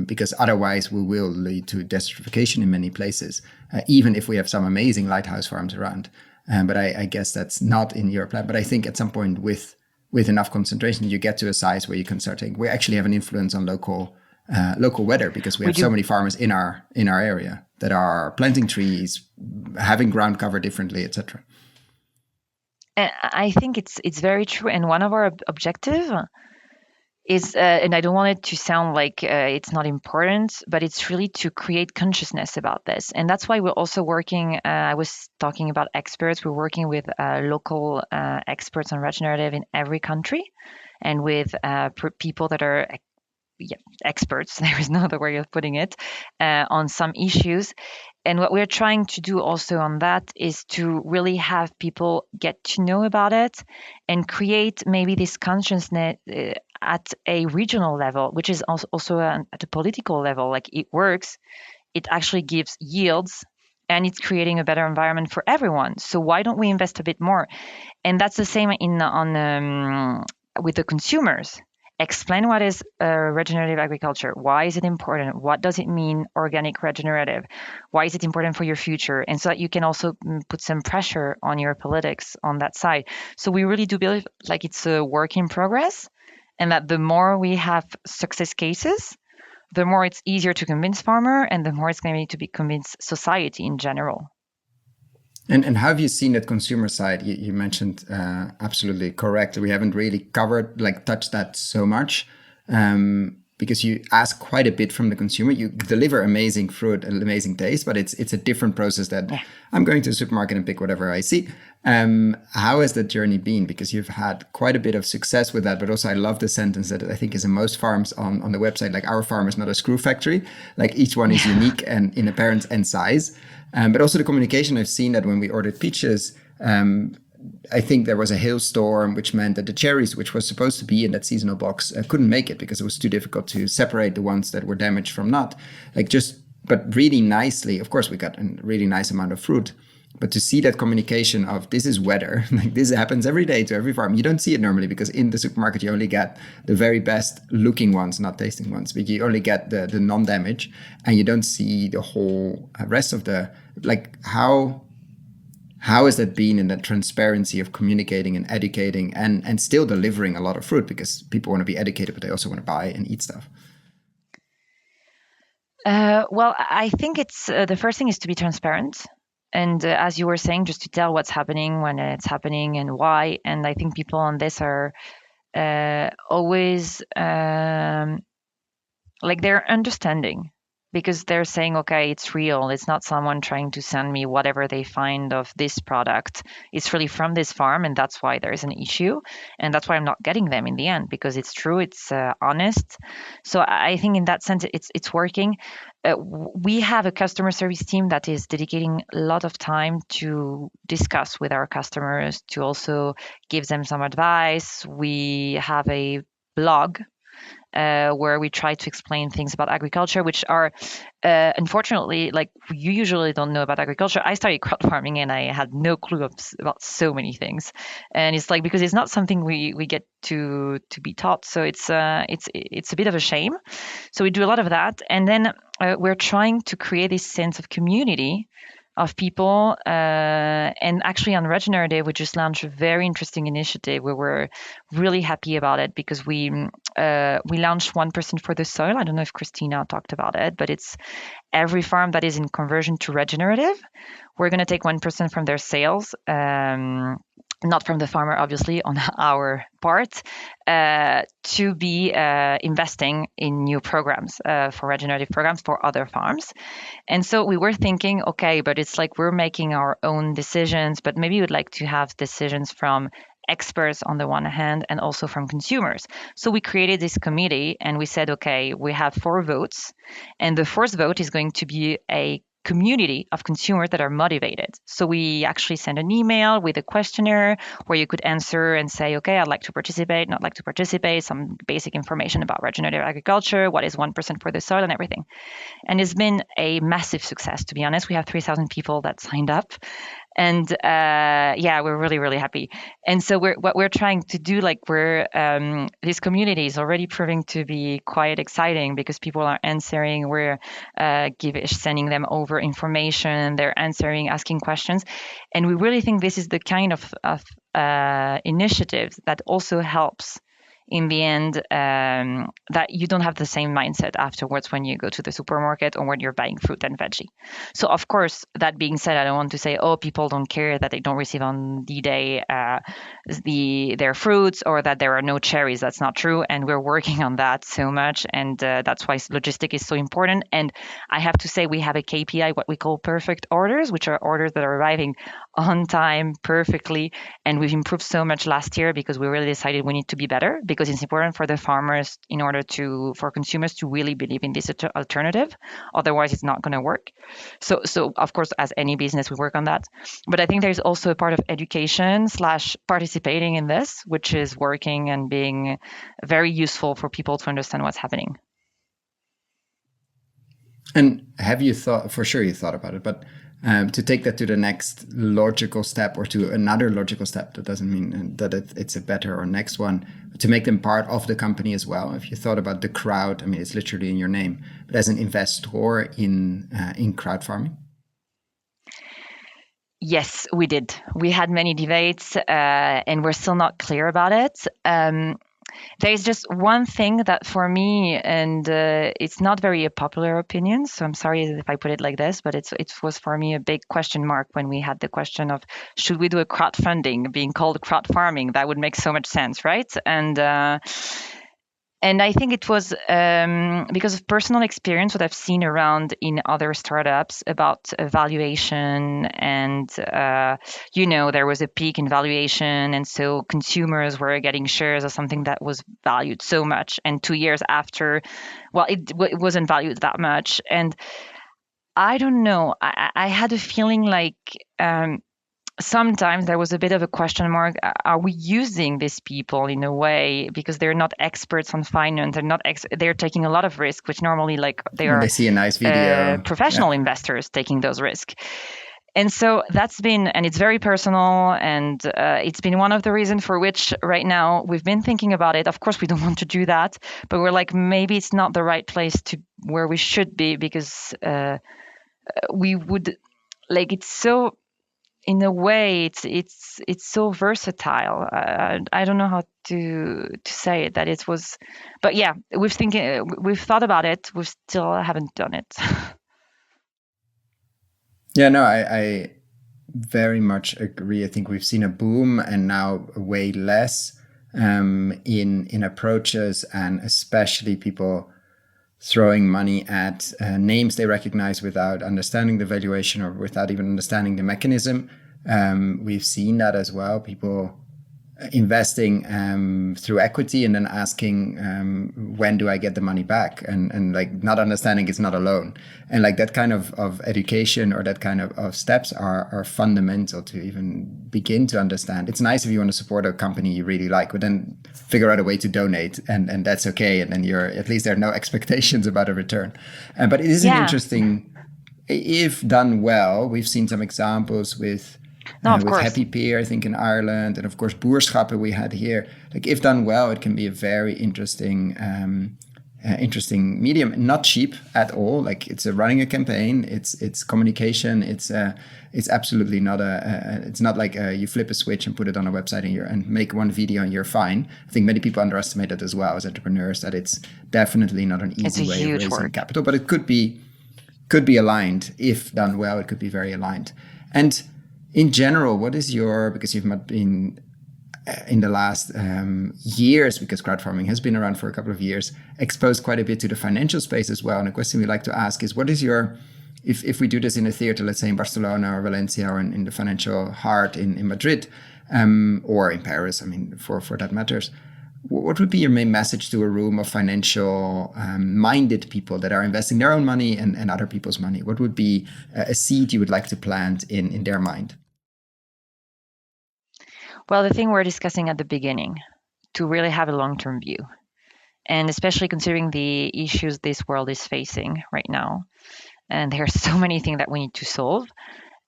because otherwise we will lead to desertification in many places, even if we have some amazing lighthouse farms around. But I guess that's not in your plan. But I think at some point with enough concentration, you get to a size where you can start saying we actually have an influence on local weather, because we have so many farmers in our area that are planting trees, having ground cover differently, etc. I think it's very true. And one of our objectives is, and I don't want it to sound like it's not important, but it's really to create consciousness about this. And that's why we're also working, I was talking about experts, we're working with local experts on regenerative in every country, and with people that are experts, there is no other way of putting it, on some issues. And what we're trying to do also on that is to really have people get to know about it and create maybe this consciousness at a regional level, which is also at a political level. Like, it works, it actually gives yields, and it's creating a better environment for everyone. So why don't we invest a bit more? And that's the same with the consumers. Explain what is regenerative agriculture. Why is it important? What does it mean, organic regenerative? Why is it important for your future? And so that you can also put some pressure on your politics on that side. So we really do believe like it's a work in progress, and that the more we have success cases, the more it's easier to convince farmer, and the more it's going to be convince society in general. And how have you seen that consumer side? You mentioned absolutely correct. We haven't really touched that so much, because you ask quite a bit from the consumer. You deliver amazing fruit and amazing taste, but it's a different process that I'm going to the supermarket and pick whatever I see. How has that journey been? Because you've had quite a bit of success with that, but also I love the sentence that I think is in most farms on the website, like, our farm is not a screw factory. Like, each one is unique and in appearance and size. But also the communication, I've seen that when we ordered peaches, I think there was a hailstorm, which meant that the cherries, which was supposed to be in that seasonal box, couldn't make it because it was too difficult to separate the ones that were damaged from not. But really nicely, of course, we got a really nice amount of fruit. But to see that communication of this is weather, like this happens every day to every farm. You don't see it normally because in the supermarket, you only get the very best looking ones, not tasting ones, but you only get the non-damage, and you don't see the whole rest of the, like, how has that been in that transparency of communicating and educating and still delivering a lot of fruit, because people want to be educated, but they also want to buy and eat stuff? Well, I think it's the first thing is to be transparent. And as you were saying, just to tell what's happening, when it's happening, and why. And I think people on this are always like, they're understanding, because they're saying, okay, it's real. It's not someone trying to send me whatever they find of this product. It's really from this farm, and that's why there's an issue. And that's why I'm not getting them in the end, because it's true, it's honest. So I think in that sense, it's working. We have a customer service team that is dedicating a lot of time to discuss with our customers, to also give them some advice. We have a blog where we try to explain things about agriculture, which are unfortunately, like, you usually don't know about agriculture. I started crowd farming and I had no clue about so many things, and it's like, because it's not something we get to be taught. So it's a bit of a shame. So we do a lot of that, and then we're trying to create this sense of community of people. And actually on Regenerative, we just launched a very interesting initiative where we're really happy about it, because we launched 1% for the soil. I don't know if Christina talked about it, but it's every farm that is in conversion to regenerative, we're going to take 1% from their sales, not from the farmer, obviously, on our part, to be investing in new programs, for regenerative programs for other farms. And so we were thinking, okay, but it's like we're making our own decisions, but maybe we'd like to have decisions from experts on the one hand, and also from consumers. So we created this committee, and we said, okay, we have 4 votes, and the first vote is going to be a community of consumers that are motivated. So we actually send an email with a questionnaire where you could answer and say, okay, I'd like to participate, not like to participate, some basic information about regenerative agriculture, what is 1% for the soil, and everything. And it's been a massive success, to be honest. We have 3,000 people that signed up. And we're really, really happy. And so what we're trying to do, like this community is already proving to be quite exciting because people are answering. We're sending them over information. They're answering, asking questions, and we really think this is the kind of initiative that also helps in the end, that you don't have the same mindset afterwards when you go to the supermarket or when you're buying fruit and veggie. So, of course, that being said, I don't want to say, oh, people don't care that they don't receive on D-Day their fruits or that there are no cherries. That's not true. And we're working on that so much. And that's why logistic is so important. And I have to say, we have a KPI, what we call perfect orders, which are orders that are arriving on time perfectly. And we've improved so much last year because we really decided we need to be better, because it's important for the farmers for consumers to really believe in this alternative. Otherwise, it's not going to work. So of course, as any business, we work on that. But I think there's also a part of education / participating in this, which is working and being very useful for people to understand what's happening. And have you thought, for sure you thought about it, but to take that to the next logical step or to another logical step, that doesn't mean that it's a better or next one, to make them part of the company as well. If you thought about the crowd, I mean, it's literally in your name, but as an investor in CrowdFarming? Yes, we did. We had many debates, and we're still not clear about it. There's just one thing that for me, and it's not very a popular opinion, so I'm sorry if I put it like this, but it was for me a big question mark when we had the question of, should we do a crowdfunding being called crowd farming? That would make so much sense, right? And I think it was because of personal experience, what I've seen around in other startups about valuation, and there was a peak in valuation, and so consumers were getting shares of something that was valued so much, and 2 years after, well, it wasn't valued that much. And I don't know, I had a feeling like sometimes there was a bit of a question mark. Are we using these people in a way because they're not experts on finance? They're taking a lot of risk, which normally When they see a nice video, professional investors taking those risks. And so and it's very personal, and it's been one of the reasons for which right now we've been thinking about it. Of course, we don't want to do that, but we're like, maybe it's not the right place where we should be, because we would it's so, in a way, it's so versatile. I don't know how to say it, that it was, but yeah, we've thought about it. We still haven't done it. Yeah, no, I very much agree. I think we've seen a boom and now way less in approaches, and especially people throwing money at names they recognize without understanding the valuation or without even understanding the mechanism. We've seen that as well. People investing through equity and then asking, when do I get the money back? And not understanding it's not a loan. And that kind of education or that kind of steps are fundamental to even begin to understand. It's nice if you want to support a company you really like, but then figure out a way to donate, and that's okay. And then at least there are no expectations about a return. But it is an interesting, if done well. We've seen some examples with Happy Pear, I think, in Ireland, and of course Boerschappen we had here. If done well, it can be a very interesting medium. Not cheap at all. It's running a campaign. It's communication. It's absolutely not it's not like you flip a switch and put it on a website and make one video and you're fine. I think many people underestimate it as well as entrepreneurs, that it's definitely not an easy way of raising capital, but it could be aligned. If done well, it could be very aligned. And in general, what is because you've not been in the last years, because crowdfarming has been around for a couple of years, exposed quite a bit to the financial space as well. And a question we like to ask is, what is if we do this in a theater, let's say in Barcelona or Valencia, or in the financial heart in Madrid, or in Paris, I mean, for that matters, what would be your main message to a room of financial minded people that are investing their own money and other people's money? What would be a seed you would like to plant in their mind? Well, the thing we're discussing at the beginning, to really have a long-term view, and especially considering the issues this world is facing right now, and there are so many things that we need to solve.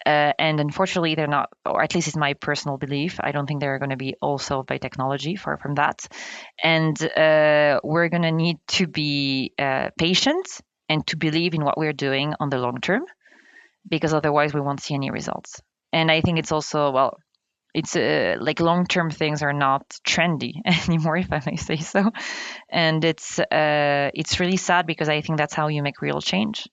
And unfortunately, they're not, or at least it's my personal belief. I don't think they're going to be all solved by technology, far from that. And we're going to need to be patient and to believe in what we're doing on the long term, because otherwise we won't see any results. And I think it's also, well, it's like long-term things are not trendy anymore, if I may say so. And it's really sad, because I think that's how you make real change.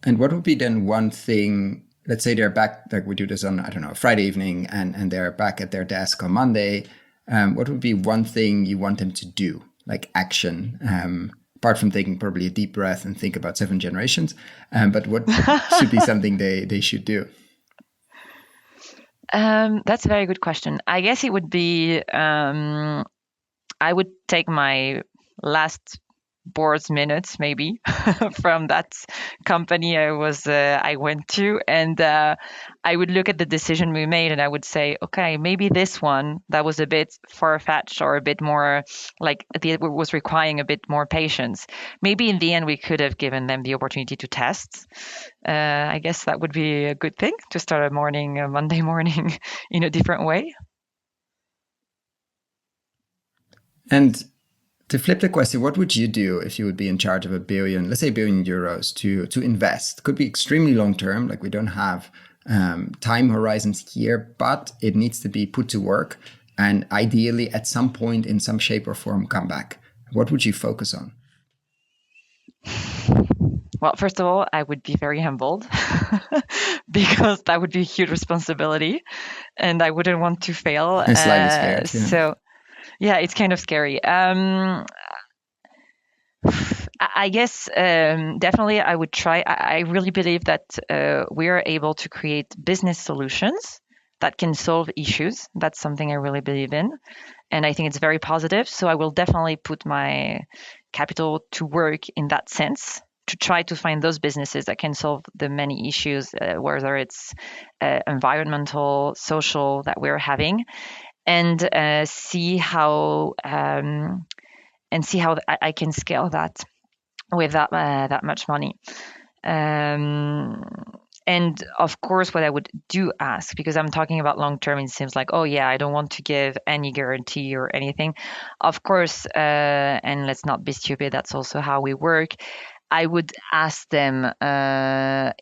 And what would be then one thing, let's say they're back, like we do this on, I don't know, Friday evening, and they're back at their desk on Monday. What would be one thing you want them to do, like action, apart from taking probably a deep breath and think about 7 generations? But what should be something they should do? That's a very good question. I guess it would be, I would take my last board's minutes maybe from that company I went to, and I would look at the decision we made, and I would say, okay, maybe this one that was a bit far-fetched, or a bit more like it was requiring a bit more patience. Maybe in the end we could have given them the opportunity to test. I guess that would be a good thing, to start a Monday morning in a different way. And to flip the question, what would you do if you would be in charge of €1 billion, let's say €1 billion to invest? Could be extremely long term, like we don't have time horizons here, but it needs to be put to work, and ideally at some point in some shape or form come back. What would you focus on? Well, first of all, I would be very humbled because that would be a huge responsibility, and I wouldn't want to fail. And slightly scared. Yeah. So, yeah, it's kind of scary. I guess definitely I would try. I really believe that we are able to create business solutions that can solve issues. That's something I really believe in, and I think it's very positive. So I will definitely put my capital to work in that sense, to try to find those businesses that can solve the many issues, whether it's environmental, social, that we're having, and see how I can scale that with that much money. And of course, what I would do ask, because I'm talking about long term, it seems like, oh yeah, I don't want to give any guarantee or anything. Of course, and let's not be stupid, that's also how we work. I would ask them,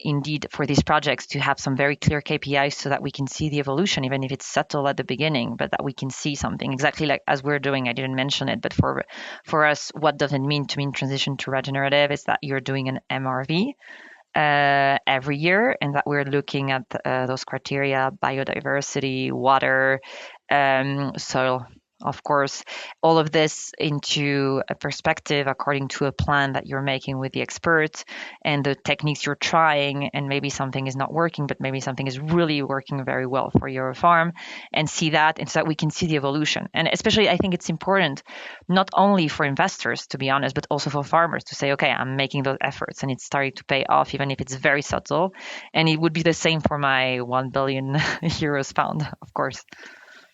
indeed, for these projects to have some very clear KPIs, so that we can see the evolution, even if it's subtle at the beginning, but that we can see something exactly like as we're doing. I didn't mention it, but for us, what does it mean to transition to regenerative? Is that you're doing an MRV every year, and that we're looking at those criteria: biodiversity, water, soil. Of course, all of this into a perspective according to a plan that you're making with the experts and the techniques you're trying, and maybe something is not working, but maybe something is really working very well for your farm, and see that, and so that we can see the evolution. And especially, I think it's important not only for investors, to be honest, but also for farmers to say, okay, I'm making those efforts and it's starting to pay off, even if it's very subtle. And it would be the same for my 1 billion euros fund, of course.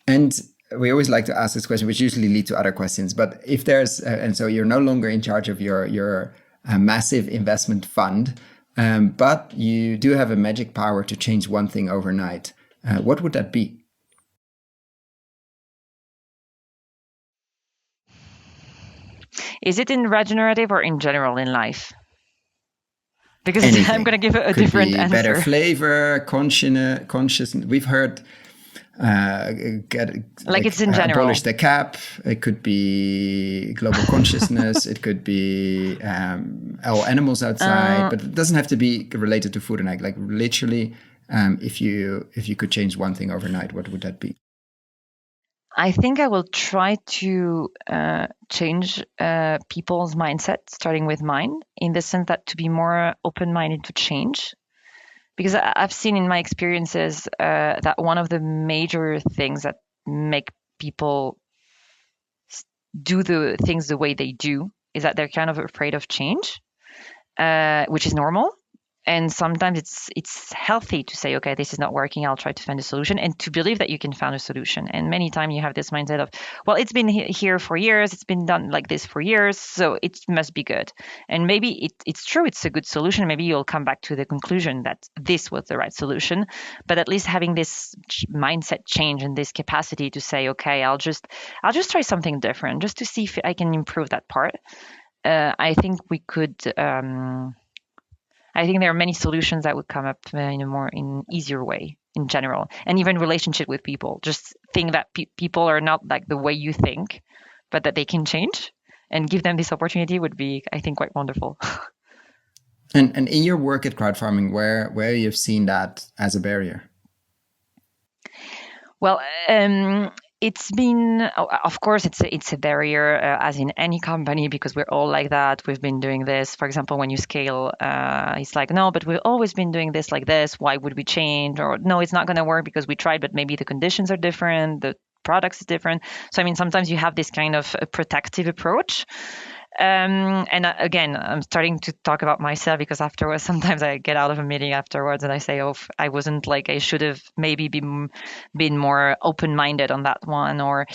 And we always like to ask this question, which usually lead to other questions. But if there's, and so you're no longer in charge of your massive investment fund, but you do have a magic power to change one thing overnight. What would that be? Is it in regenerative or in general in life? Because Anything. I'm going to give a different answer. Better flavor, conscious. We've heard it's in general. Abolish the cap. It could be global consciousness. It could be all animals outside, but it doesn't have to be related to food and ag. Like literally, if you could change one thing overnight, what would that be? I think I will try to change people's mindset, starting with mine, in the sense that to be more open-minded to change. Because I've seen in my experiences that one of the major things that make people do the things the way they do is that they're kind of afraid of change, which is normal. And sometimes it's healthy to say, okay, this is not working, I'll try to find a solution, and to believe that you can find a solution. And many times you have this mindset of, well, it's been here for years, it's been done like this for years, so it must be good. And maybe it's true, it's a good solution. Maybe you'll come back to the conclusion that this was the right solution. But at least having this mindset change and this capacity to say, okay, I'll just try something different just to see if I can improve that part. I think we could. I think there are many solutions that would come up in easier way in general, and even relationship with people. Just think that people are not like the way you think, but that they can change, and give them this opportunity would be, I think, quite wonderful. And in your work at crowdfarming, where you've seen that as a barrier? Well, it's been, of course, it's a barrier, as in any company, because we're all like that. We've been doing this. For example, when you scale, it's like, no, but we've always been doing this like this. Why would we change? Or no, it's not going to work because we tried, but maybe the conditions are different. The products is different. So I mean, sometimes you have this kind of a protective approach. And again, I'm starting to talk about myself, because afterwards, sometimes I get out of a meeting afterwards and I say, "Oh, I wasn't like I should have maybe been more open-minded on that one, or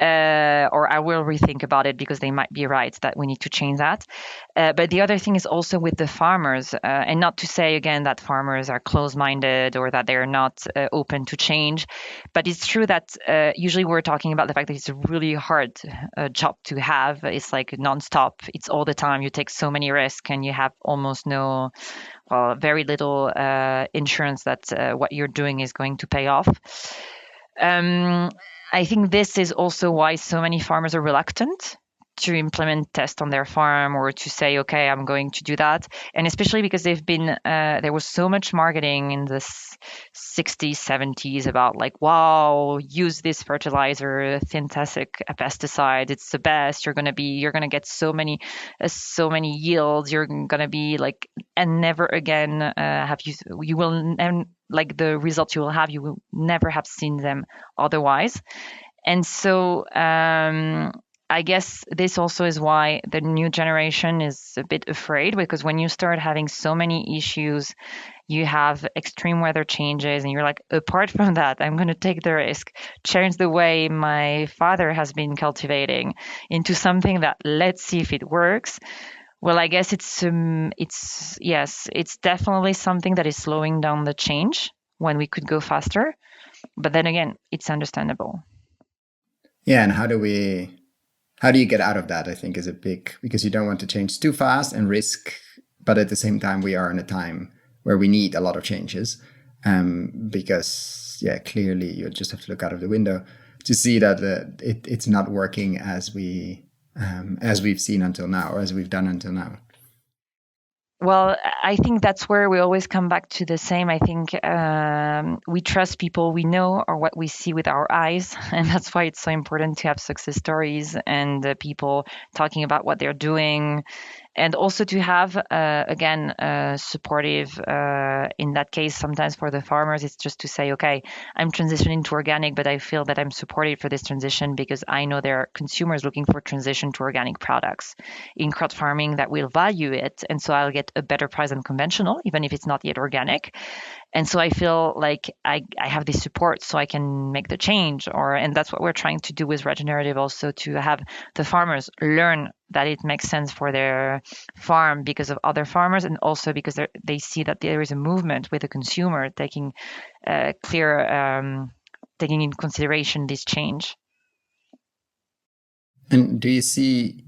I will rethink about it because they might be right that we need to change that." But the other thing is also with the farmers, and not to say again that farmers are close-minded or that they're not open to change, but it's true that usually we're talking about the fact that it's a really hard job to have. It's like nonstop. It's all the time. You take so many risks, and you have almost no, well, very little insurance that what you're doing is going to pay off. I think this is also why so many farmers are reluctant to implement tests on their farm, or to say, okay, I'm going to do that. And especially because there was so much marketing in the 60s, 70s about like, wow, use this fertilizer, synthetic pesticide, it's the best. You're gonna get so many yields. You're gonna be like, and never again you will, and like the results you will have, you will never have seen them otherwise. And so I guess this also is why the new generation is a bit afraid, because when you start having so many issues, you have extreme weather changes, and you're like, apart from that, I'm going to take the risk, change the way my father has been cultivating into something that, let's see if it works. Well, I guess it's definitely something that is slowing down the change when we could go faster. But then again, it's understandable. Yeah, and how do you get out of that? I think is a big, because you don't want to change too fast and risk, but at the same time we are in a time where we need a lot of changes, because clearly you just have to look out of the window to see that it's not working as we've seen until now, or as we've done until now. Well, I think that's where we always come back to the same. I think we trust people we know, or what we see with our eyes. And that's why it's so important to have success stories and people talking about what they're doing. And also to have, again, supportive, in that case, sometimes for the farmers, it's just to say, okay, I'm transitioning to organic, but I feel that I'm supported for this transition because I know there are consumers looking for transition to organic products in crowd farming that will value it. And so I'll get a better price than conventional, even if it's not yet organic. And so I feel like I have this support so I can make the change. And that's what we're trying to do with Regenerative, also to have the farmers learn that it makes sense for their farm because of other farmers, and also because they see that there is a movement with the consumer taking taking in consideration this change. And do you see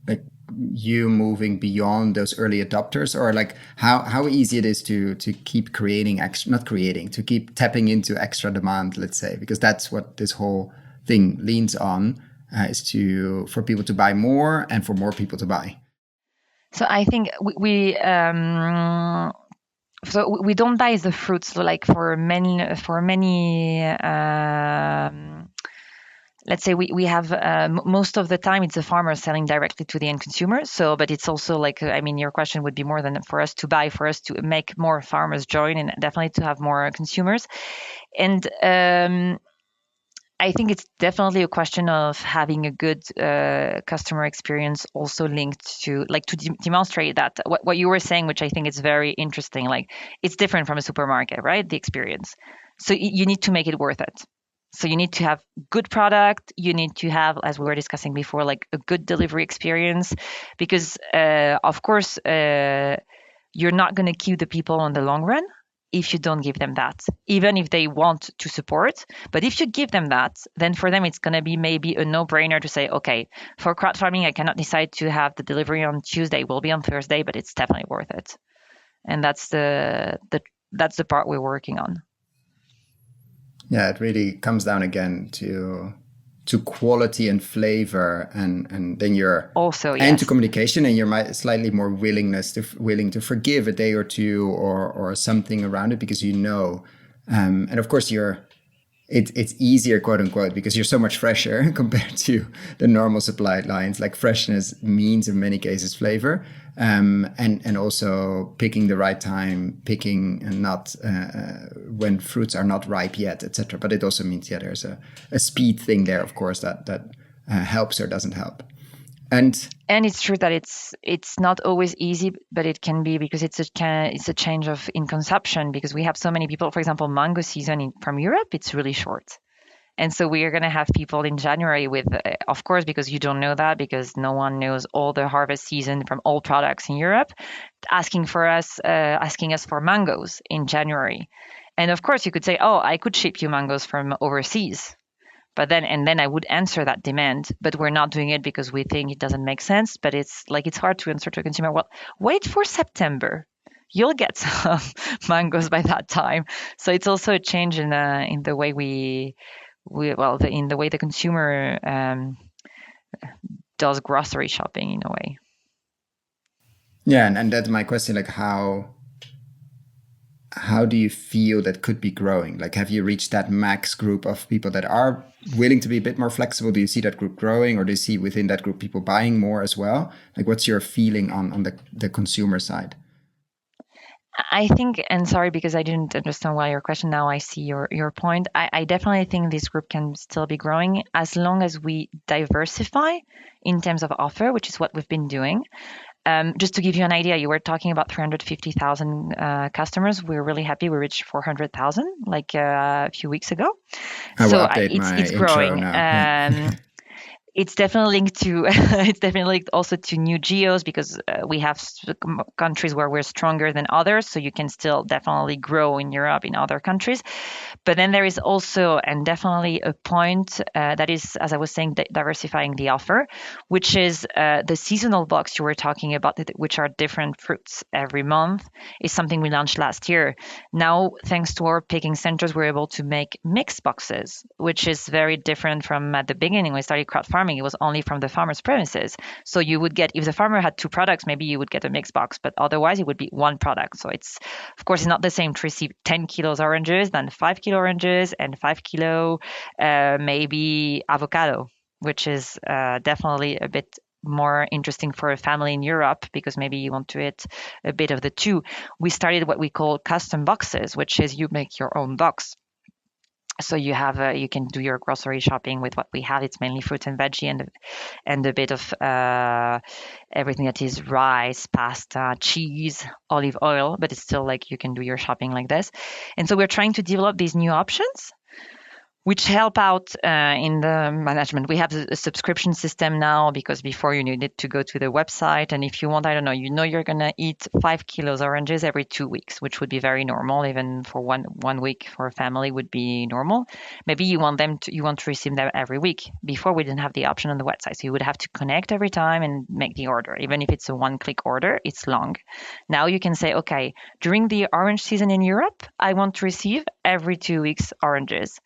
like you moving beyond those early adopters, or like how easy it is to keep creating to keep tapping into extra demand, let's say, because that's what this whole thing leans on, is for people to buy more and for more people to buy. So I think we don't buy the fruits. So like for many let's say we have most of the time it's the farmer selling directly to the end consumer. So, but it's also like, I mean, your question would be more than for us to buy, for us to make more farmers join, and definitely to have more consumers. And I think it's definitely a question of having a good customer experience, also linked to like to demonstrate that what you were saying, which I think is very interesting. Like it's different from a supermarket, right? The experience. So you need to make it worth it. So you need to have good product. You need to have, as we were discussing before, like a good delivery experience, because of course you're not going to keep the people on the long run if you don't give them that, even if they want to support. But if you give them that, then for them, it's going to be maybe a no-brainer to say, okay, for CrowdFarming, I cannot decide to have the delivery on Tuesday, will be on Thursday, but it's definitely worth it. And that's the part we're working on. Yeah, it really comes down again to quality and flavor, and then you're also, and to yes, communication, and your slightly more willing to forgive a day or two or something around it, because and of course it's easier, quote unquote, because you're so much fresher compared to the normal supply lines. Like freshness means in many cases flavor, and also picking the right time, picking and not when fruits are not ripe yet, etc. But it also means there's a speed thing there, of course, that helps or doesn't help. And it's true that it's not always easy, but it can be, because it's a change in consumption, because we have so many people. For example, mango season from Europe, it's really short. And so we are going to have people in January with, of course, because you don't know that, because no one knows all the harvest season from all products in Europe, asking us for mangoes in January. And of course, you could say, oh, I could ship you mangoes from overseas. But then I would answer that demand, but we're not doing it because we think it doesn't make sense. But it's hard to answer to a consumer. Well, wait for September. You'll get some mangoes by that time. So it's also a change in the way in the way the consumer does grocery shopping in a way. yeah, and that's my question. Like how do you feel that could be growing? Like, have you reached that max group of people that are willing to be a bit more flexible? Do you see that group growing, or do you see within that group people buying more as well? Like, what's your feeling on the consumer side? I think, and sorry because I didn't understand well your question. Now I see your point. I definitely think this group can still be growing as long as we diversify in terms of offer, which is what we've been doing. Just to give you an idea, you were talking about 350,000 customers. We're really happy. We reached 400,000 like a few weeks ago. I will So update my it's intro growing. now. Yeah. It's definitely linked to it's definitely linked also to new geos, because we have countries where we're stronger than others, so you can still definitely grow in Europe in other countries. But then there is also, and definitely a point that is, as I was saying, diversifying the offer, which is the seasonal box you were talking about, which are different fruits every month, is something we launched last year. Now, thanks to our picking centers, we're able to make mixed boxes, which is very different from at the beginning when we started CrowdFarming. It was only from the farmer's premises. So you would get, if the farmer had two products, maybe you would get a mixed box, but otherwise it would be one product. So it's, of course, it's not the same to receive 10 kilos oranges than 5 kilo oranges and 5 kilo maybe avocado, which is definitely a bit more interesting for a family in Europe, because maybe you want to eat a bit of the two. We started what we call custom boxes, which is you make your own box. So you have you can do your grocery shopping with what we have. It's mainly fruit and veggie, and a bit of everything that is rice, pasta, cheese, olive oil. But it's still like you can do your shopping like this. And so we're trying to develop these new options, which help out in the management. We have a subscription system now, because before you needed to go to the website, and if you want, I don't know, you're gonna eat 5 kilos oranges every 2 weeks, which would be very normal. Even for one week for a family would be normal. Maybe you want to receive them every week. Before, we didn't have the option on the website, so you would have to connect every time and make the order. Even if it's a one-click order, it's long. Now you can say, okay, during the orange season in Europe, I want to receive every 2 weeks oranges.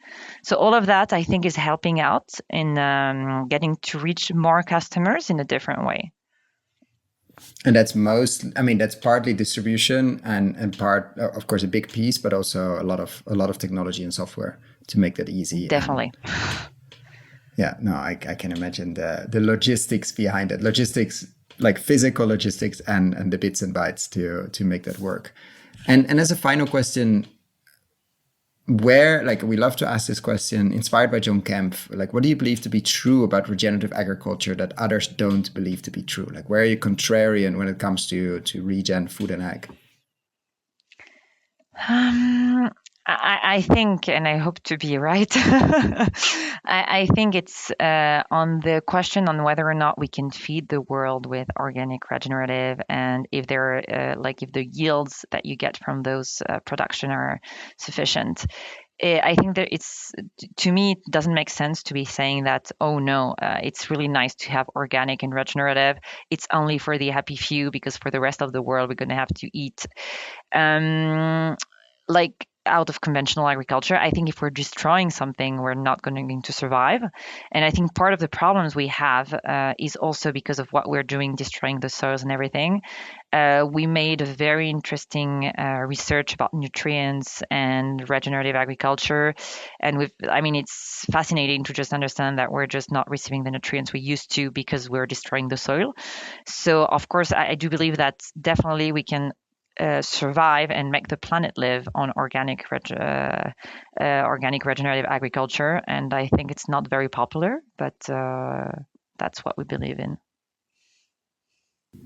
So all of that, I think, is helping out in getting to reach more customers in a different way. And that's partly distribution and part, of course, a big piece, but also a lot of technology and software to make that easy. Definitely. Yeah, no, I can imagine the logistics behind it. Logistics, like physical logistics and the bits and bytes to make that work. And as a final question, where, like, we love to ask this question, inspired by John Kemp, like, what do you believe to be true about regenerative agriculture that others don't believe to be true? Like, where are you contrarian when it comes to regen food and ag? I think, and I hope to be right, I think it's on the question on whether or not we can feed the world with organic regenerative, and if they're if the yields that you get from those production are sufficient. I think that to me, it doesn't make sense to be saying that, oh no, it's really nice to have organic and regenerative. It's only for the happy few, because for the rest of the world, we're going to have to eat. Out of conventional agriculture, I think if we're destroying something, we're not going to survive. And I think part of the problems we have is also because of what we're doing, destroying the soils and everything. We made a very interesting research about nutrients and regenerative agriculture. And it's fascinating to just understand that we're just not receiving the nutrients we used to because we're destroying the soil. So, of course, I do believe that definitely we can survive and make the planet live on organic regenerative agriculture. And I think it's not very popular, but that's what we believe in.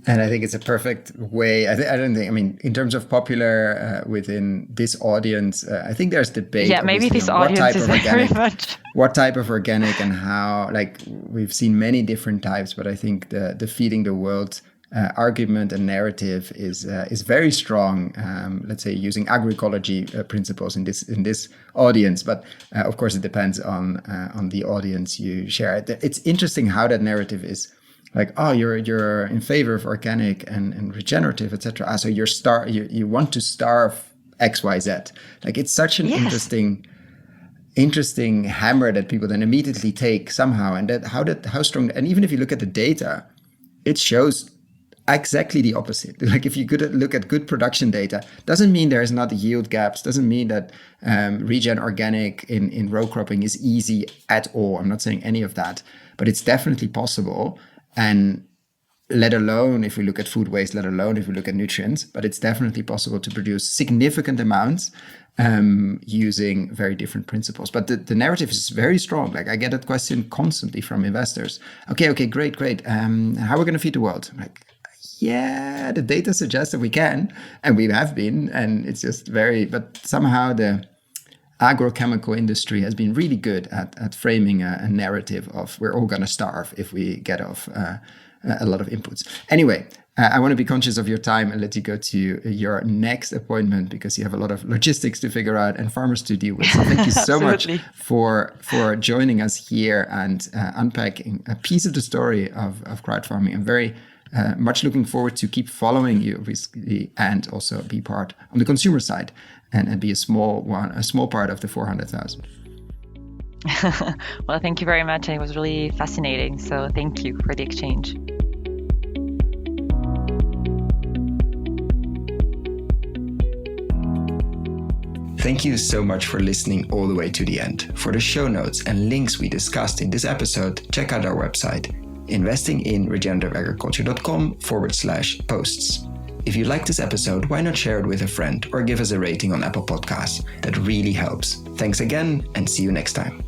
And I think it's a perfect way. In terms of popular within this audience, I think there's debate. Yeah, maybe this audience is very much. What type of organic and how, like, we've seen many different types, but I think the feeding the world argument and narrative is very strong. Let's say using agroecology principles in this audience, but of course it depends on the audience you share. It's interesting how that narrative is like, oh, you're in favor of organic and regenerative, etc. So you want to starve XYZ. Like, it's such an interesting hammer that people then immediately take somehow, and how strong. And even if you look at the data, it shows exactly the opposite. Like, if you could look at good production data, doesn't mean there's not yield gaps, doesn't mean that regen organic in row cropping is easy at all. I'm not saying any of that, but it's definitely possible. And let alone if we look at food waste, let alone if we look at nutrients, but it's definitely possible to produce significant amounts using very different principles. But the narrative is very strong. Like, I get that question constantly from investors. Okay, great. How are we going to feed the world? Like, yeah, the data suggests that we can, and we have been, and it's just but somehow the agrochemical industry has been really good at framing a narrative of we're all going to starve if we get off a lot of inputs. Anyway, I want to be conscious of your time and let you go to your next appointment, because you have a lot of logistics to figure out and farmers to deal with. So thank you so much for joining us here and unpacking a piece of the story of CrowdFarming. I'm very much looking forward to keep following you, obviously, and also be part on the consumer side and be a small part of the 400,000. Well, thank you very much. It was really fascinating. So thank you for the exchange. Thank you so much for listening all the way to the end. For the show notes and links we discussed in this episode, check out our website, investinginregenerativeagriculture.com/posts. If you like this episode, why not share it with a friend or give us a rating on Apple Podcasts? That really helps. Thanks again, and see you next time.